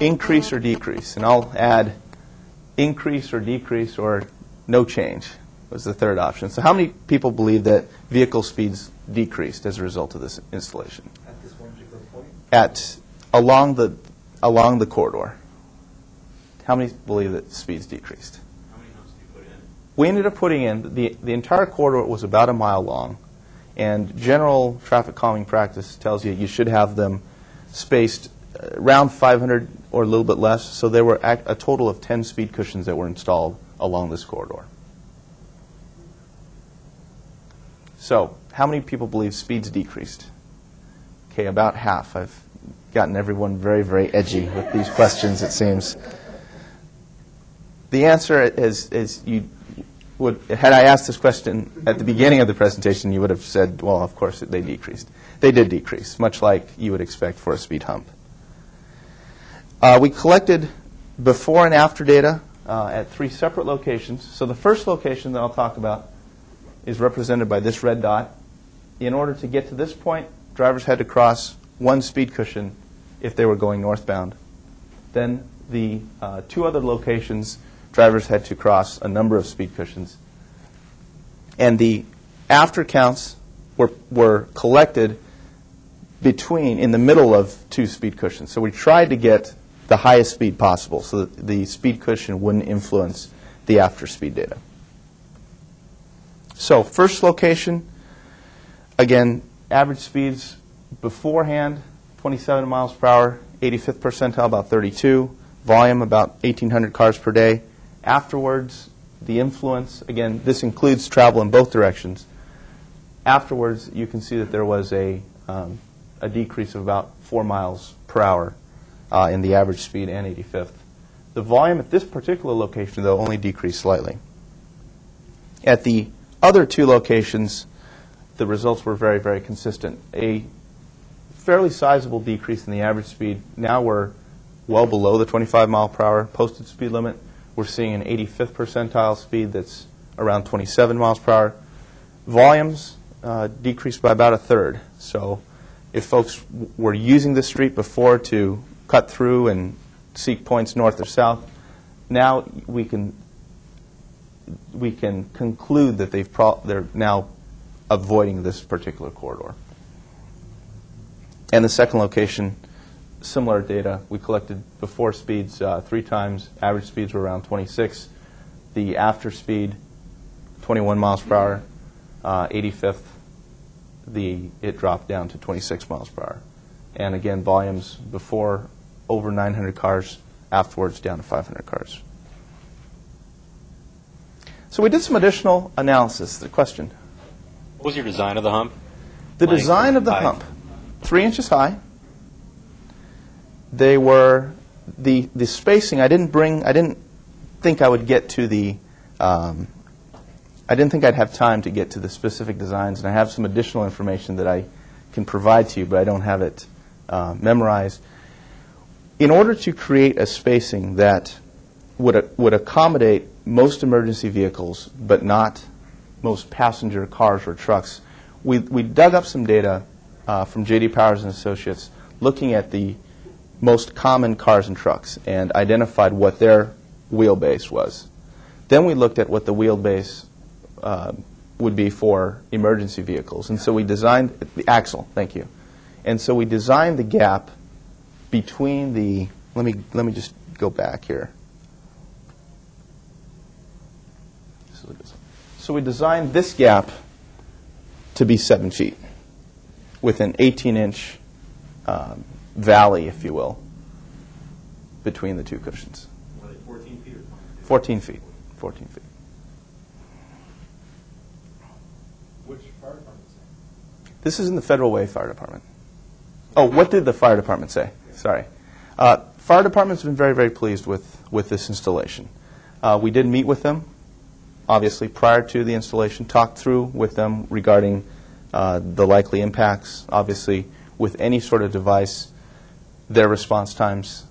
Speaker 2: increase or decrease? And I'll add increase or decrease or no change was the third option. So how many people believe that vehicle speeds decreased as a result of this installation?
Speaker 3: At this one particular point?
Speaker 2: Along the corridor. How many believe that speeds decreased?
Speaker 8: How many humps did you put in?
Speaker 2: We ended up putting in, the entire corridor was about a mile long, and general traffic calming practice tells you you should have them spaced around 500 or a little bit less, so there were a total of 10 speed cushions that were installed along this corridor. So, how many people believe speeds decreased? Okay, about half. I've gotten everyone very, very edgy with these questions, it seems. The answer is you would, had I asked this question at the beginning of the presentation, you would have said, well, of course, they decreased. They did decrease, much like you would expect for a speed hump. We collected before and after data at 3 separate locations. So the first location that I'll talk about is represented by this red dot. In order to get to this point, drivers had to cross 1 speed cushion if they were going northbound. Then the 2 other locations, drivers had to cross a number of speed cushions. And the after counts were collected in the middle of 2 speed cushions. So we tried to get the highest speed possible so that the speed cushion wouldn't influence the after speed data. So first location, again, average speeds beforehand, 27 miles per hour, 85th percentile about 32, volume about 1,800 cars per day. Afterwards, the influence, again, this includes travel in both directions. Afterwards, you can see that there was a decrease of about 4 miles per hour in the average speed and 85th. The volume at this particular location, though, only decreased slightly. At the other 2 locations, the results were very, very consistent. A fairly sizable decrease in the average speed. Now we're well below the 25 mile per hour posted speed limit. We're seeing an 85th percentile speed that's around 27 miles per hour. Volumes decreased by about 1/3. So if folks were using this street before to cut through and seek points north or south, now we can conclude that they're now avoiding this particular corridor. And the second location, similar data. We collected before speeds 3 times. Average speeds were around 26. The after speed, 21 miles per hour. 85th, it dropped down to 26 miles per hour. And again, volumes before over 900 cars, afterwards down to 500 cars. So we did some additional analysis. The question?
Speaker 8: What was your design of the hump?
Speaker 2: The design of the hump, 3 inches high. They were the spacing. I didn't think I would get to the. I didn't think I'd have time to get to the specific designs, and I have some additional information that I can provide to you, but I don't have it memorized. In order to create a spacing that would accommodate most emergency vehicles, but not most passenger cars or trucks, we dug up some data from J.D. Powers and Associates, looking at the most common cars and trucks and identified what their wheelbase was. Then we looked at what the wheelbase would be for emergency vehicles. And so we designed the axle, thank you. And so we designed the gap between the, let me just go back here. So we designed this gap to be 7 feet with an 18-inch valley, if you will, between the 2 cushions.
Speaker 3: Were they 14 feet or
Speaker 2: 14 feet. 14 feet.
Speaker 3: Which fire department say?
Speaker 2: This is in the Federal Way Fire Department. Oh, what did the fire department say? Sorry. Fire department's been very, very pleased with this installation. We did meet with them, obviously, prior to the installation, talked through with them regarding the likely impacts. Obviously, with any sort of device, their response times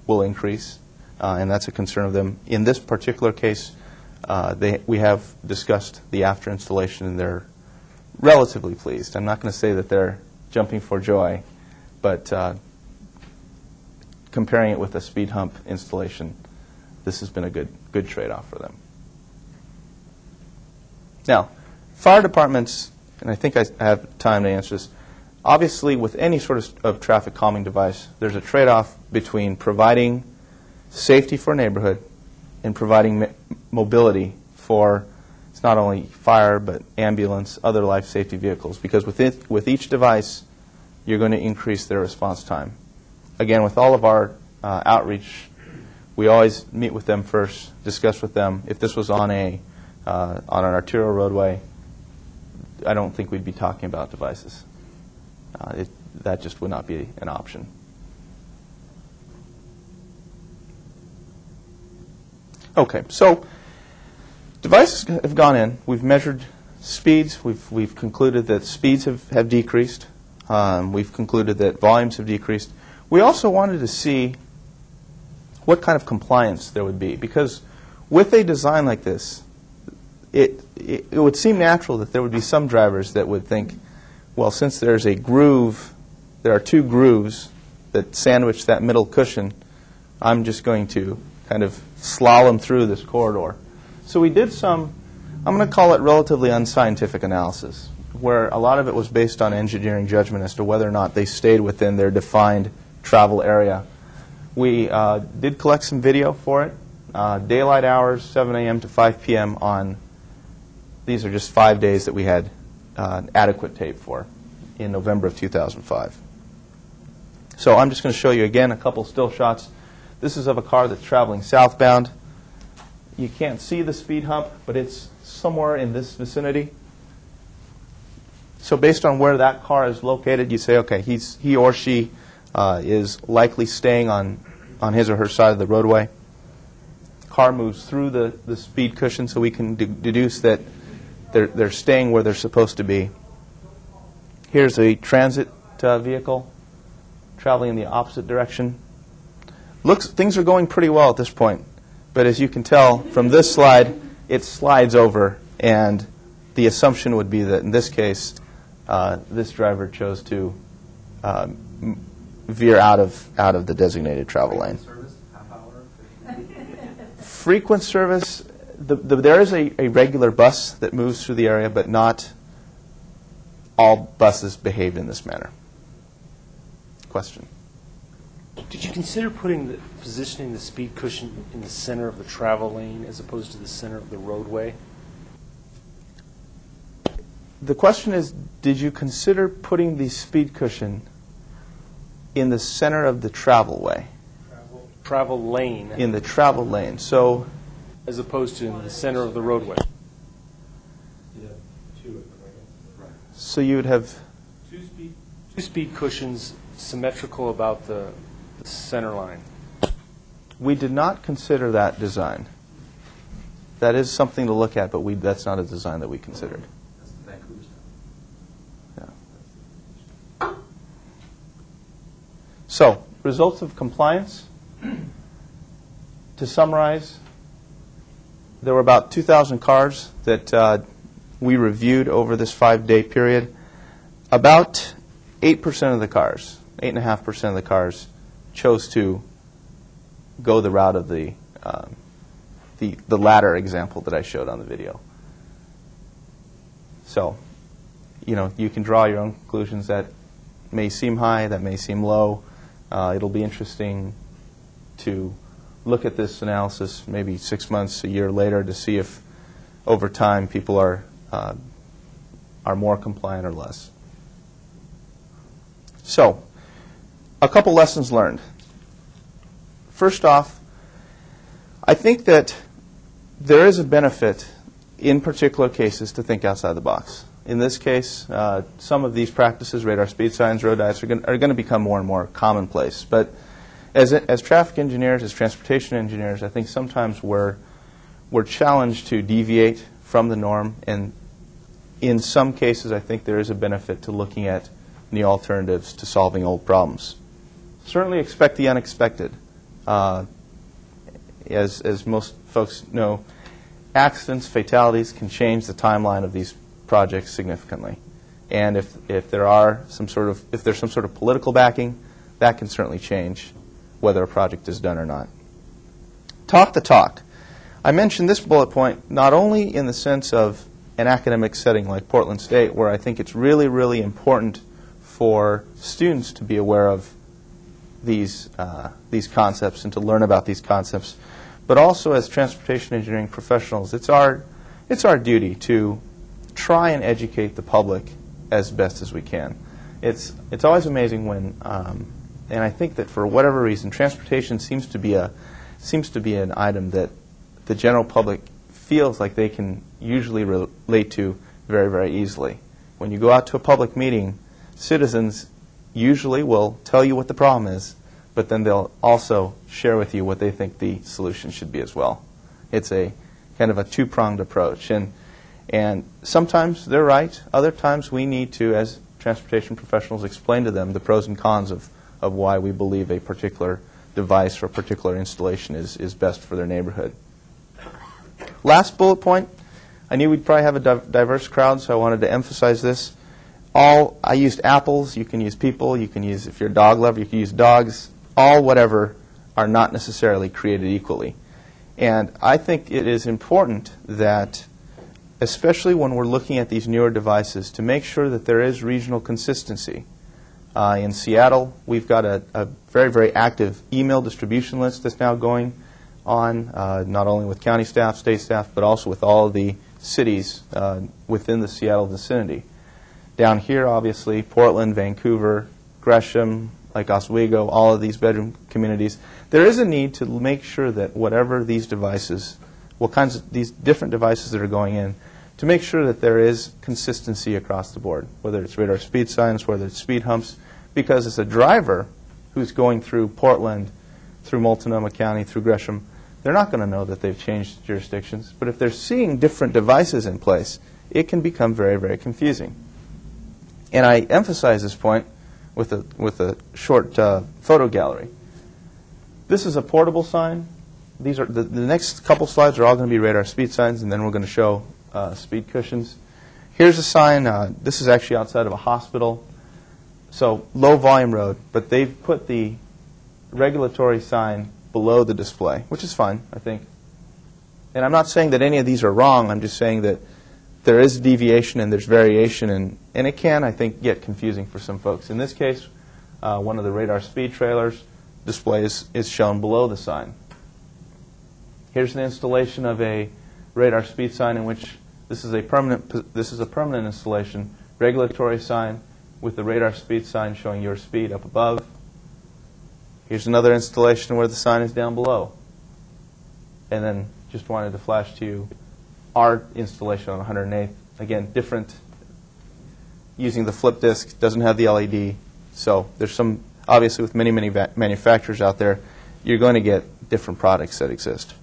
Speaker 2: will increase, and that's a concern of them. In this particular case, We have discussed the after installation, and they're relatively pleased. I'm not going to say that they're jumping for joy, but comparing it with a speed hump installation, this has been a good trade-off for them. Now, fire departments, and I think I have time to answer this, obviously with any sort of traffic calming device, there's a trade-off between providing safety for a neighborhood and providing mobility for, it's not only fire, but ambulance, other life safety vehicles, because with each device, you're going to increase their response time. Again, with all of our outreach, we always meet with them first, discuss with them. If this was on an arterial roadway, I don't think we'd be talking about devices. That just would not be an option. Okay, so devices have gone in. We've measured speeds. We've concluded that speeds have decreased. We've concluded that volumes have decreased. We also wanted to see what kind of compliance there would be, because with a design like this, it would seem natural that there would be some drivers that would think, well, since there's a groove, there are two grooves that sandwich that middle cushion, I'm just going to kind of slalom through this corridor. So we did some, I'm going to call it relatively unscientific analysis, where a lot of it was based on engineering judgment as to whether or not they stayed within their defined travel area. We did collect some video for it. Daylight hours, 7 a.m. to 5 p.m. on, these are just 5 days that we had adequate tape for in November of 2005. So I'm just going to show you again a couple still shots. This is of a car that's traveling southbound. You can't see the speed hump, but it's somewhere in this vicinity. So based on where that car is located, you say, okay, he or she is likely staying on his or her side of the roadway. Car moves through the speed cushion, so we can deduce that they're staying where they're supposed to be. Here's a transit vehicle traveling in the opposite direction. Things are going pretty well at this point, but as you can tell from this slide, it slides over, and the assumption would be that in this case, this driver chose to veer out of the designated travel lane. Frequent service, there is a regular bus that moves through the area, but not all buses behave in this manner. Question?
Speaker 7: Did you consider positioning the speed cushion in the center of the travel lane as opposed to the center of the roadway?
Speaker 2: The question is, did you consider putting the speed cushion in the center of the travel way?
Speaker 7: Travel lane.
Speaker 2: In the travel lane. So,
Speaker 7: as opposed to in the center of the roadway.
Speaker 2: So you would have
Speaker 7: two speed cushions symmetrical about the center line.
Speaker 2: We did not consider that design. That is something to look at, but that's not a design that we considered. Yeah. So, results of compliance. To summarize, there were about 2,000 cars that we reviewed over this 5-day period. About 8% of the cars, 8.5% of the cars, chose to go the route of the latter example that I showed on the video. So, you can draw your own conclusions. That may seem high, that may seem low. It'll be interesting to look at this analysis maybe 6 months, a year later, to see if over time people are more compliant or less. So, a couple lessons learned. First off, I think that there is a benefit in particular cases to think outside the box. In this case, some of these practices, radar speed signs, road diets, are going to become more and more commonplace. But as traffic engineers, as transportation engineers, I think sometimes we're challenged to deviate from the norm, and in some cases I think there is a benefit to looking at new alternatives to solving old problems. Certainly expect the unexpected. As most folks know, accidents, fatalities can change the timeline of these projects significantly. And if there's some sort of political backing, that can certainly change whether a project is done or not. Talk the talk. I mentioned this bullet point not only in the sense of an academic setting like Portland State, where I think it's really, really important for students to be aware of these concepts and to learn about these concepts, but also as transportation engineering professionals, it's our duty to try and educate the public as best as we can. It's always amazing when, and I think that for whatever reason, transportation seems to be an item that the general public feels like they can usually relate to very, very easily. When you go out to a public meeting, citizens usually will tell you what the problem is, but then they'll also share with you what they think the solution should be as well. It's a kind of a two-pronged approach. And sometimes they're right. Other times we need to, as transportation professionals, explain to them the pros and cons of why we believe a particular device or a particular installation is best for their neighborhood. Last bullet point, I knew we'd probably have a diverse crowd, so I wanted to emphasize this. I used apples, you can use people, you can use, if you're a dog lover, you can use dogs. All whatever are not necessarily created equally. And I think it is important that, especially when we're looking at these newer devices, to make sure that there is regional consistency. In Seattle, we've got a very, very active email distribution list that's now going on, not only with county staff, state staff, but also with all of the cities within the Seattle vicinity. Down here, obviously, Portland, Vancouver, Gresham, Lake Oswego, all of these bedroom communities, there is a need to make sure that whatever these devices, what kinds of these different devices that are going in, to make sure that there is consistency across the board, whether it's radar speed signs, whether it's speed humps, because as a driver who's going through Portland, through Multnomah County, through Gresham, they're not going to know that they've changed jurisdictions. But if they're seeing different devices in place, it can become very, very confusing. And I emphasize this point with a short photo gallery. This is a portable sign. These are the next couple slides are all going to be radar speed signs, and then we're going to show speed cushions. Here's a sign. This is actually outside of a hospital. So low volume road, but they've put the regulatory sign below the display, which is fine, I think. And I'm not saying that any of these are wrong. I'm just saying that there is deviation and there's variation, and it can, I think, get confusing for some folks. In this case, one of the radar speed trailers display is shown below the sign. Here's an installation of a radar speed sign in which this is a permanent installation, regulatory sign with the radar speed sign showing your speed up above. Here's another installation where the sign is down below. And then just wanted to flash to you our installation on 108th. Again, different, using the flip disk, doesn't have the LED. So there's some, obviously with many, many manufacturers out there, you're going to get different products that exist.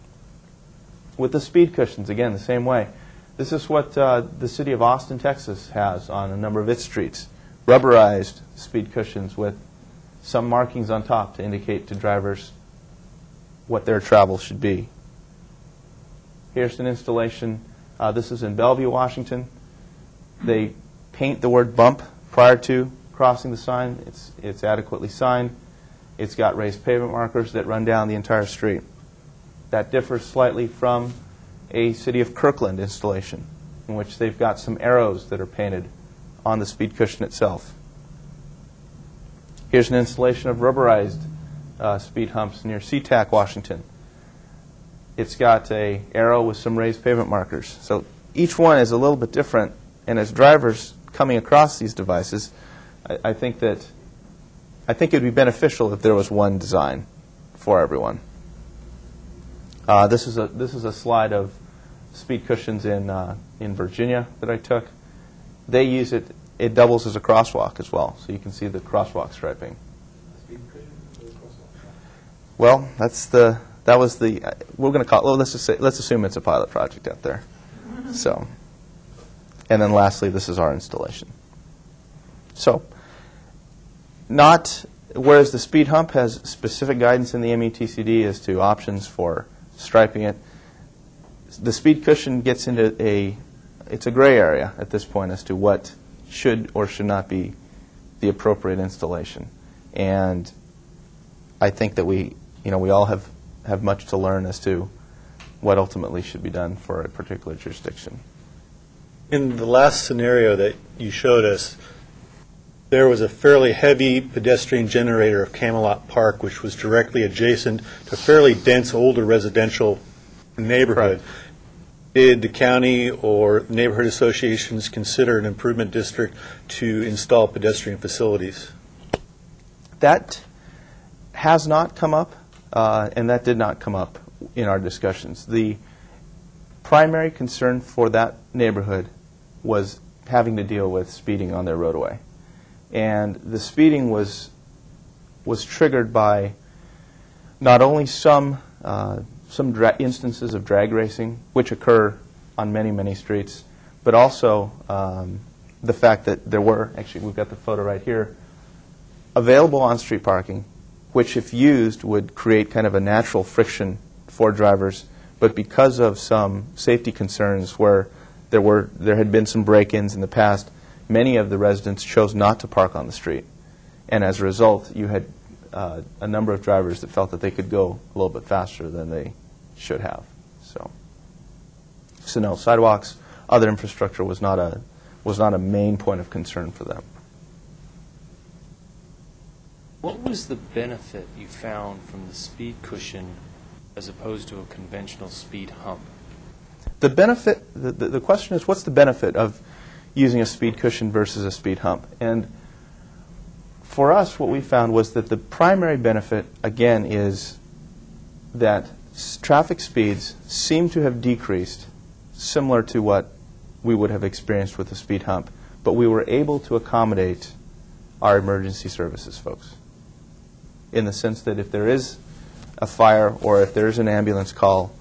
Speaker 2: With the speed cushions, again, the same way. This is what the city of Austin, Texas has on a number of its streets. Rubberized speed cushions with some markings on top to indicate to drivers what their travel should be. Here's an installation. This is in Bellevue, Washington. They paint the word bump prior to crossing the sign. It's adequately signed. It's got raised pavement markers that run down the entire street. That differs slightly from a City of Kirkland installation, in which they've got some arrows that are painted on the speed cushion itself. Here's an installation of rubberized speed humps near SeaTac, Washington. It's got an arrow with some raised pavement markers. So each one is a little bit different, and as drivers coming across these devices, I think it would be beneficial if there was one design for everyone. This is a slide of speed cushions in Virginia that I took. They use it. It doubles as a crosswalk as well, so you can see the crosswalk striping. Well, we're going to call. Well, let's assume it's a pilot project out there. So, and then lastly, this is our installation. So, whereas the speed hump has specific guidance in the METCD as to options for striping it, the speed cushion gets into it's a gray area at this point as to what should or should not be the appropriate installation. And I think that we all have much to learn as to what ultimately should be done for a particular jurisdiction.
Speaker 9: In the last scenario that you showed us, there was a fairly heavy pedestrian generator of Camelot Park, which was directly adjacent to a fairly dense, older residential neighborhood.
Speaker 2: Correct.
Speaker 9: Did the county or neighborhood associations consider an improvement district to install pedestrian facilities?
Speaker 2: That has not come up, and that did not come up in our discussions. The primary concern for that neighborhood was having to deal with speeding on their roadway. And the speeding was triggered by not only some instances of drag racing, which occur on many, many streets, but also the fact that there were, actually we've got the photo right here, available on-street parking, which if used would create kind of a natural friction for drivers, but because of some safety concerns where there had been some break-ins in the past, many of the residents chose not to park on the street. And as a result, you had a number of drivers that felt that they could go a little bit faster than they should have. So no, sidewalks, other infrastructure was not a main point of concern for them.
Speaker 7: What was the benefit you found from the speed cushion as opposed to a conventional speed hump?
Speaker 2: The benefit, the question is, what's the benefit of using a speed cushion versus a speed hump? And for us, what we found was that the primary benefit, again, is that traffic speeds seem to have decreased, similar to what we would have experienced with a speed hump, but we were able to accommodate our emergency services folks, in the sense that if there is a fire or if there is an ambulance call,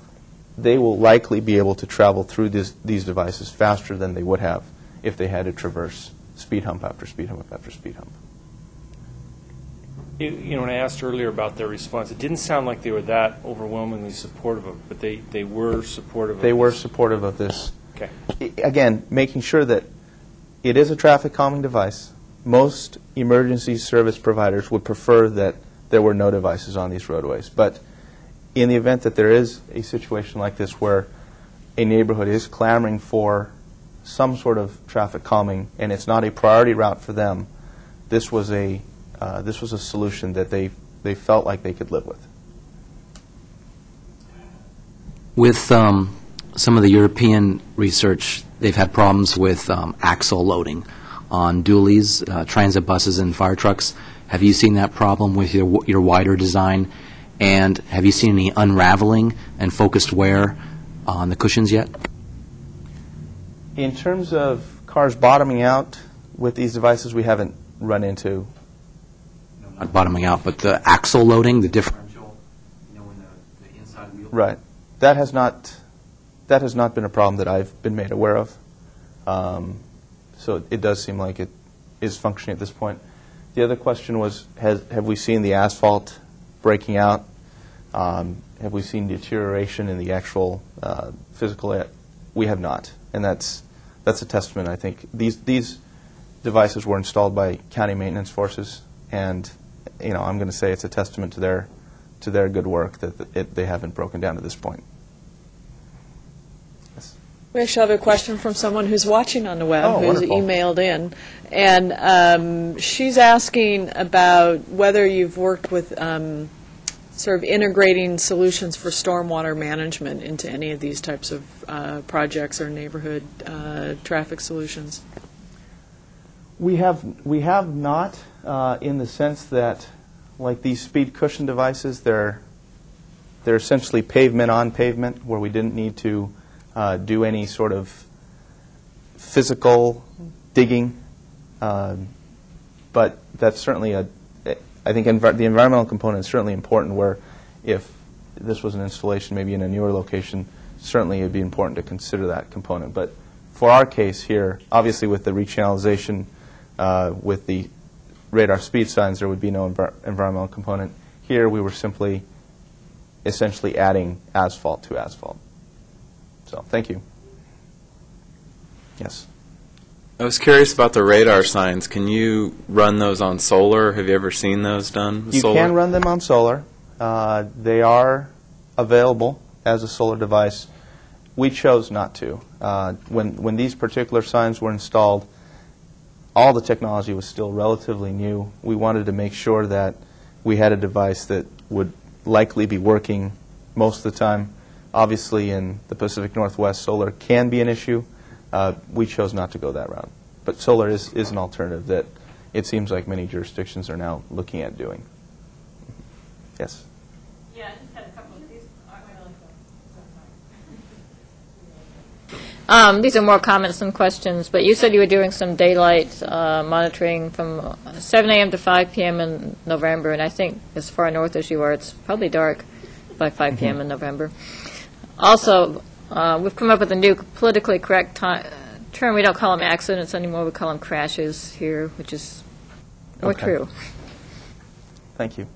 Speaker 2: they will likely be able to travel through these devices faster than they would have if they had to traverse speed hump after speed hump after speed hump.
Speaker 7: When I asked earlier about their response, it didn't sound like they were that overwhelmingly supportive of it, but they were supportive of it.
Speaker 2: They were supportive of this.
Speaker 7: Okay.
Speaker 2: Again, making sure that it is a traffic calming device. Most emergency service providers would prefer that there were no devices on these roadways. But in the event that there is a situation like this where a neighborhood is clamoring for some sort of traffic calming and it's not a priority route for them, this was a solution that they felt like they could live with.
Speaker 4: With some of the European research, they've had problems with axle loading on dualies, transit buses, and fire trucks. Have you seen that problem with your wider design? And have you seen any unraveling and focused wear on the cushions yet?
Speaker 2: In terms of cars bottoming out with these devices, we haven't run into.
Speaker 4: Not bottoming out, but the axle loading, the differential, when the inside wheel.
Speaker 2: Right. That has not been a problem that I've been made aware of. So it does seem like it is functioning at this point. The other question was, have we seen the asphalt breaking out? Have we seen deterioration in the actual physical? We have not, and that's a testament. I think these devices were installed by county maintenance forces, and I'm going to say it's a testament to their good work that they haven't broken down to this point. Yes.
Speaker 1: We actually have a question from someone who's watching on the web,
Speaker 2: Oh,
Speaker 1: who's
Speaker 2: wonderful.
Speaker 1: emailed in. And she's asking about whether you've worked with sort of integrating solutions for stormwater management into any of these types of projects or neighborhood traffic solutions.
Speaker 2: We have not, in the sense that, like these speed cushion devices, they're essentially pavement on pavement, where we didn't need to do any sort of physical digging. But that's certainly I think the environmental component is certainly important, where if this was an installation maybe in a newer location, certainly it would be important to consider that component. But for our case here, obviously with the rechannelization, with the radar speed signs, there would be no environmental component. Here we were simply essentially adding asphalt to asphalt. So thank you. Yes.
Speaker 13: I was curious about the radar signs. Can you run those on solar? Have you ever seen those done with
Speaker 2: You
Speaker 13: solar?
Speaker 2: can run them on solar. They are available as a solar device. We chose not to. When these particular signs were installed, all the technology was still relatively new. We wanted to make sure that we had a device that would likely be working most of the time. Obviously, in the Pacific Northwest, solar can be an issue. We chose not to go that route. But solar is an alternative that it seems like many jurisdictions are now looking at doing. Yes?
Speaker 11: Yeah, I just had a couple of these. These are more comments than questions, but you said you were doing some daylight monitoring from 7 a.m. to 5 p.m. in November, and I think as far north as you are, it's probably dark by 5 p.m. in November. Also, we've come up with a new politically correct term. We don't call them accidents anymore. We call them crashes here, which is more true.
Speaker 2: Thank you.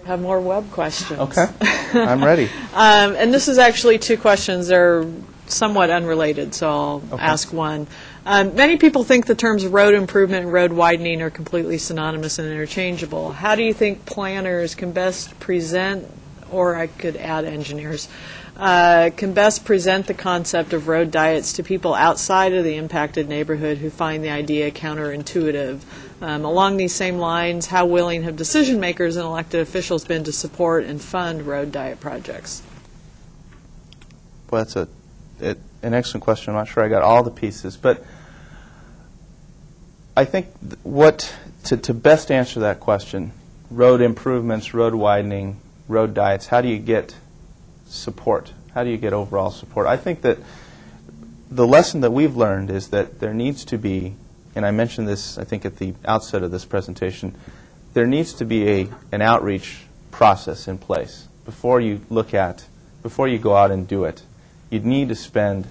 Speaker 1: Have more web questions.
Speaker 2: Okay. I'm ready.
Speaker 1: And this is actually two questions. They're somewhat unrelated, so I'll ask one. Many people think the terms road improvement and road widening are completely synonymous and interchangeable. How do you think planners can best present, or I could add engineers, can best present the concept of road diets to people outside of the impacted neighborhood who find the idea counterintuitive? Along these same lines, how willing have decision makers and elected officials been to support and fund road diet projects?
Speaker 2: Well, that's an excellent question. I'm not sure I got all the pieces, but I think to best answer that question, road improvements, road widening, road diets, how do you get support? How do you get overall support? I think that the lesson that we've learned is that there needs to be, and I mentioned this, I think, at the outset of this presentation, there needs to be an outreach process in place before you go out and do it. You'd need to spend,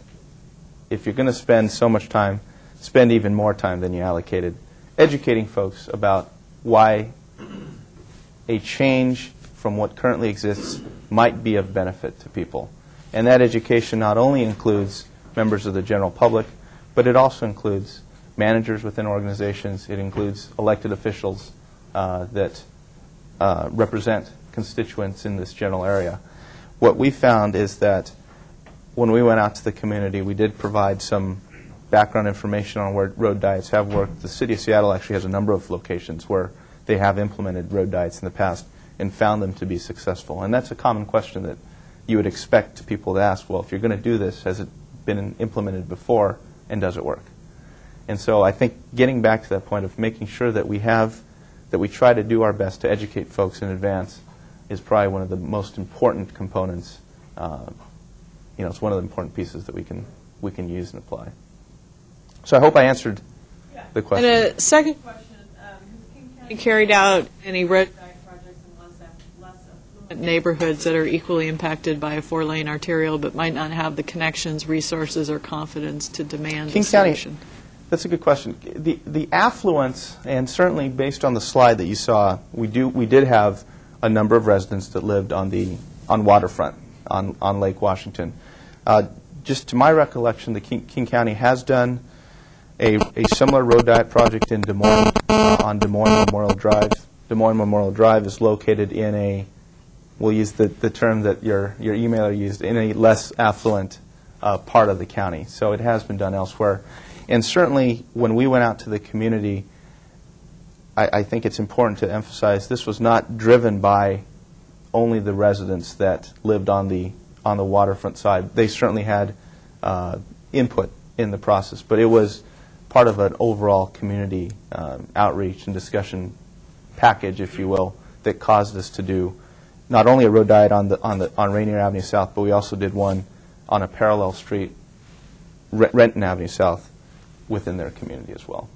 Speaker 2: if you're going to spend so much time, spend even more time than you allocated, educating folks about why a change from what currently exists might be of benefit to people. And that education not only includes members of the general public, but it also includes managers within organizations. It includes elected officials that represent constituents in this general area. What we found is that when we went out to the community, we did provide some background information on where road diets have worked. The city of Seattle actually has a number of locations where they have implemented road diets in the past and found them to be successful. And that's a common question that you would expect people to ask. Well, if you're going to do this, has it been implemented before, and does it work? And so I think getting back to that point of making sure that we try to do our best to educate folks in advance is probably one of the most important components. It's one of the important pieces that we can use and apply. So I hope I answered the question.
Speaker 1: And a second question, has King County carried out any road diet projects in less affluent neighborhoods that are equally impacted by a 4-lane arterial but might not have the connections, resources, or confidence to demand
Speaker 2: King
Speaker 1: a solution?
Speaker 2: County, that's a good question. The affluence, and certainly based on the slide that you saw, we did have a number of residents that lived on waterfront on Lake Washington. Just to my recollection, the King County has done a similar road diet project in Des Moines on Des Moines Memorial Drive. Des Moines Memorial Drive is located in we'll use the term that your emailer used, in a less affluent part of the county. So it has been done elsewhere. And certainly when we went out to the community, I think it's important to emphasize this was not driven by only the residents that lived on the waterfront side. They certainly had input in the process, but it was part of an overall community outreach and discussion package, if you will, that caused us to do not only a road diet on Rainier Avenue South, but we also did one on a parallel street, Renton Avenue South, within their community as well.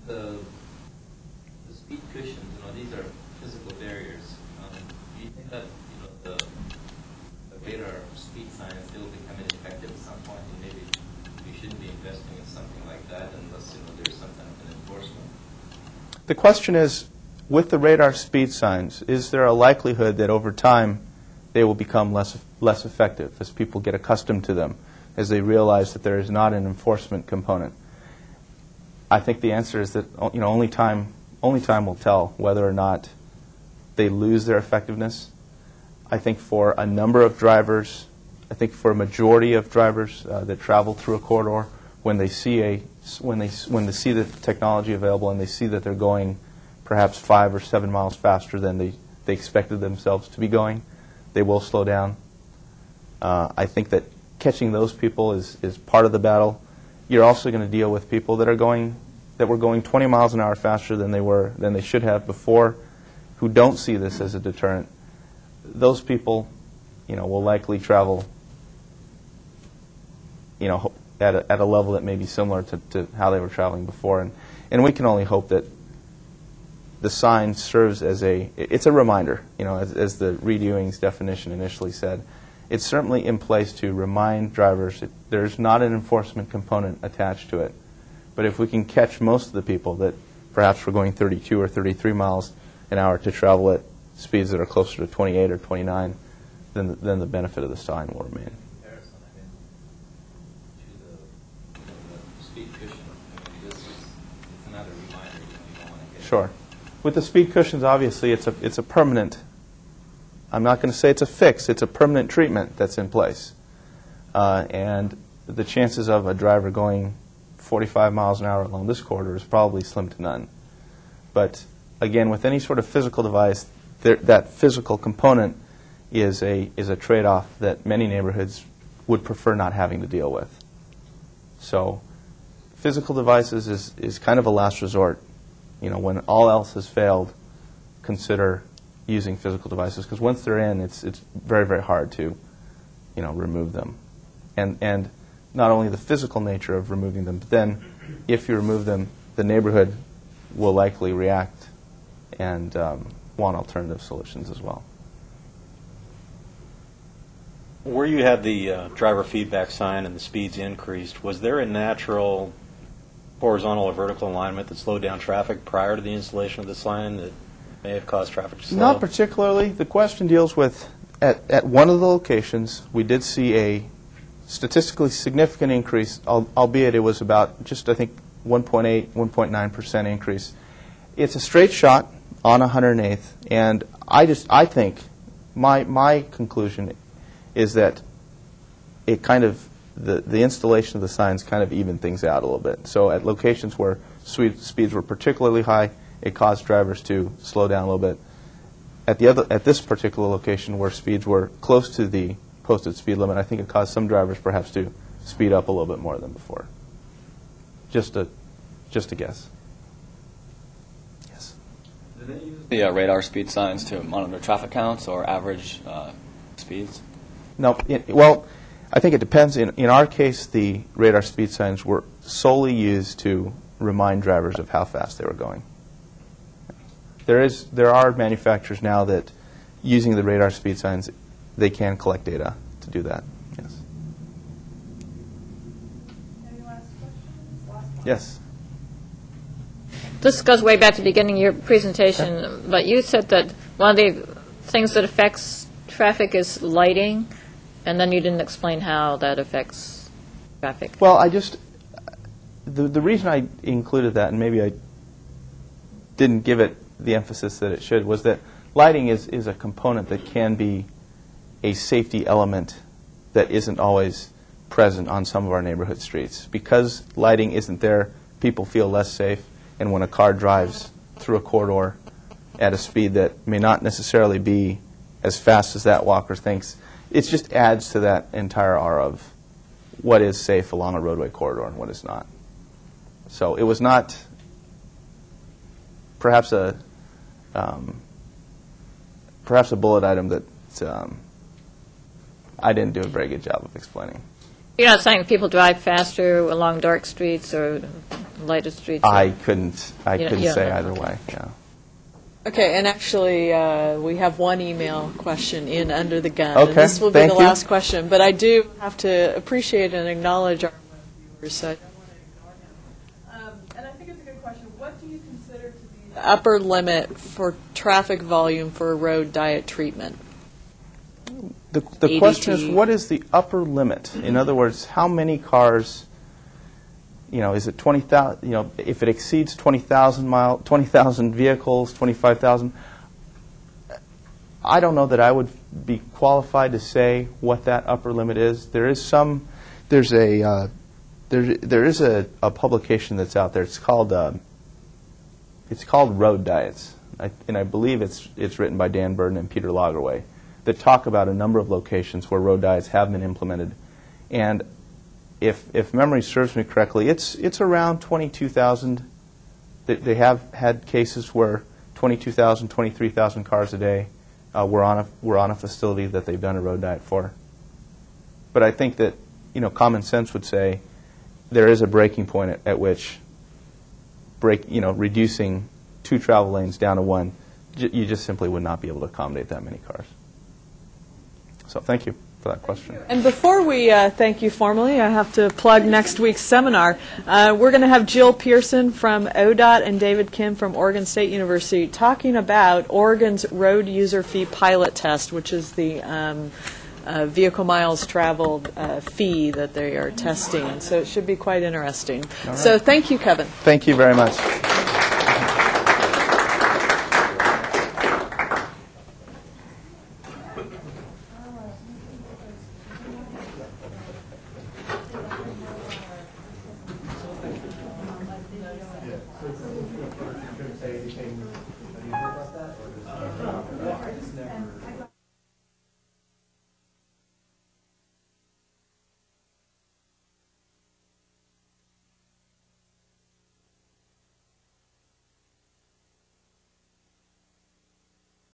Speaker 10: The speed cushions, these are physical barriers. Do you think that the radar speed sign is still becoming effective at some point, and maybe we shouldn't be investing in something like that unless there's some kind of an enforcement?
Speaker 2: The question is, with the radar speed signs, is there a likelihood that over time they will become less effective as people get accustomed to them, as they realize that there is not an enforcement component? I think the answer is that only time will tell whether or not they lose their effectiveness. I think for a number of drivers, I think for a majority of drivers that travel through a corridor, when they see the technology available and they see that they're going perhaps 5 or 7 miles faster than they expected themselves to be going, they will slow down. I think that catching those people is part of the battle. You're also going to deal with people that were going 20 miles an hour faster than they should have before, who don't see this as a deterrent. Those people, will likely travel, at a level that may be similar to how they were traveling before, and we can only hope that the sign serves as it's a reminder, as the Reed Ewing's definition initially said. It's certainly in place to remind drivers that there's not an enforcement component attached to it. But if we can catch most of the people that perhaps were going 32 or 33 miles an hour to travel at speeds that are closer to 28 or 29, then the benefit of the sign will remain. Sure. With the speed cushions, obviously, it's a permanent. I'm not going to say it's a fix. It's a permanent treatment that's in place, and the chances of a driver going 45 miles an hour along this corridor is probably slim to none. But again, with any sort of physical device, that physical component is a trade-off that many neighborhoods would prefer not having to deal with. So, physical devices is kind of a last resort. When all else has failed, consider using physical devices, because once they're in, it's very, very hard to, remove them. And not only the physical nature of removing them, but then if you remove them, the neighborhood will likely react and want alternative solutions as well.
Speaker 8: Where you had the driver feedback sign and the speeds increased, was there a natural horizontal or vertical alignment that slowed down traffic prior to the installation of the sign that may have caused traffic to slow?
Speaker 2: Not particularly. The question deals with, at one of the locations, we did see a statistically significant increase, albeit it was about just, I think, 1.8, 1.9% increase. It's a straight shot on 108th, and I think my conclusion is that it kind of, the installation of the signs kind of evened things out a little bit. So at locations where speeds were particularly high, it caused drivers to slow down a little bit. At this particular location where speeds were close to the posted speed limit, I think it caused some drivers perhaps to speed up a little bit more than before. Just a guess. Yes.
Speaker 14: Do they use the radar speed signs to monitor traffic counts or average speeds?
Speaker 2: No. Well, I think it depends. In our case, the radar speed signs were solely used to remind drivers of how fast they were going. There are manufacturers now that, using the radar speed signs, they can collect data to do that. Yes.
Speaker 1: Any last questions?
Speaker 2: Yes.
Speaker 11: This goes way back to the beginning of your presentation, but you said that one of the things that affects traffic is lighting, and then you didn't explain how that affects traffic.
Speaker 2: Well, the reason I included that, and maybe I didn't give it the emphasis that it should, was that lighting is a component that can be a safety element that isn't always present on some of our neighborhood streets. Because lighting isn't there, people feel less safe, and when a car drives through a corridor at a speed that may not necessarily be as fast as that walker thinks, it just adds to that entire aura of what is safe along a roadway corridor and what is not. So it was not perhaps a bullet item that I didn't do a very good job of explaining.
Speaker 11: You're not saying people drive faster along dark streets or lighted streets?
Speaker 2: I couldn't say either way. Yeah.
Speaker 1: Okay, and actually, we have one email question in under the gun.
Speaker 2: Okay,
Speaker 1: and this will be
Speaker 2: thank
Speaker 1: the
Speaker 2: you.
Speaker 1: last question, but I do have to appreciate and acknowledge our web viewers, so I don't want to ignore him. And I think it's a good question. question. What do you consider to be the upper limit for traffic volume for a road diet treatment?
Speaker 2: The question is, what is the upper limit? In other words, how many cars, is it 20,000, if it exceeds 20,000 vehicles, 25,000, I don't know that I would be qualified to say what that upper limit is. There is a publication that's out there. It's called Road Diets, and I believe it's written by Dan Burden and Peter Lagerwey, that talk about a number of locations where road diets have been implemented. And if memory serves me correctly, it's around 22,000. They have had cases where 22,000, 23,000 cars a day were on a facility that they've done a road diet for. But I think that common sense would say there is a breaking point at which reducing 2 travel lanes down to 1, you just simply would not be able to accommodate that many cars. So thank you for that question.
Speaker 1: And before we thank you formally, I have to plug next week's seminar. We're going to have Jill Pearson from ODOT and David Kim from Oregon State University talking about Oregon's road user fee pilot test, which is the vehicle miles traveled fee that they are testing. So it should be quite interesting.
Speaker 2: All right.
Speaker 1: So thank you, Kevin.
Speaker 2: Thank you very much.
Speaker 3: Say anything, have you heard about that? Or just, I just never.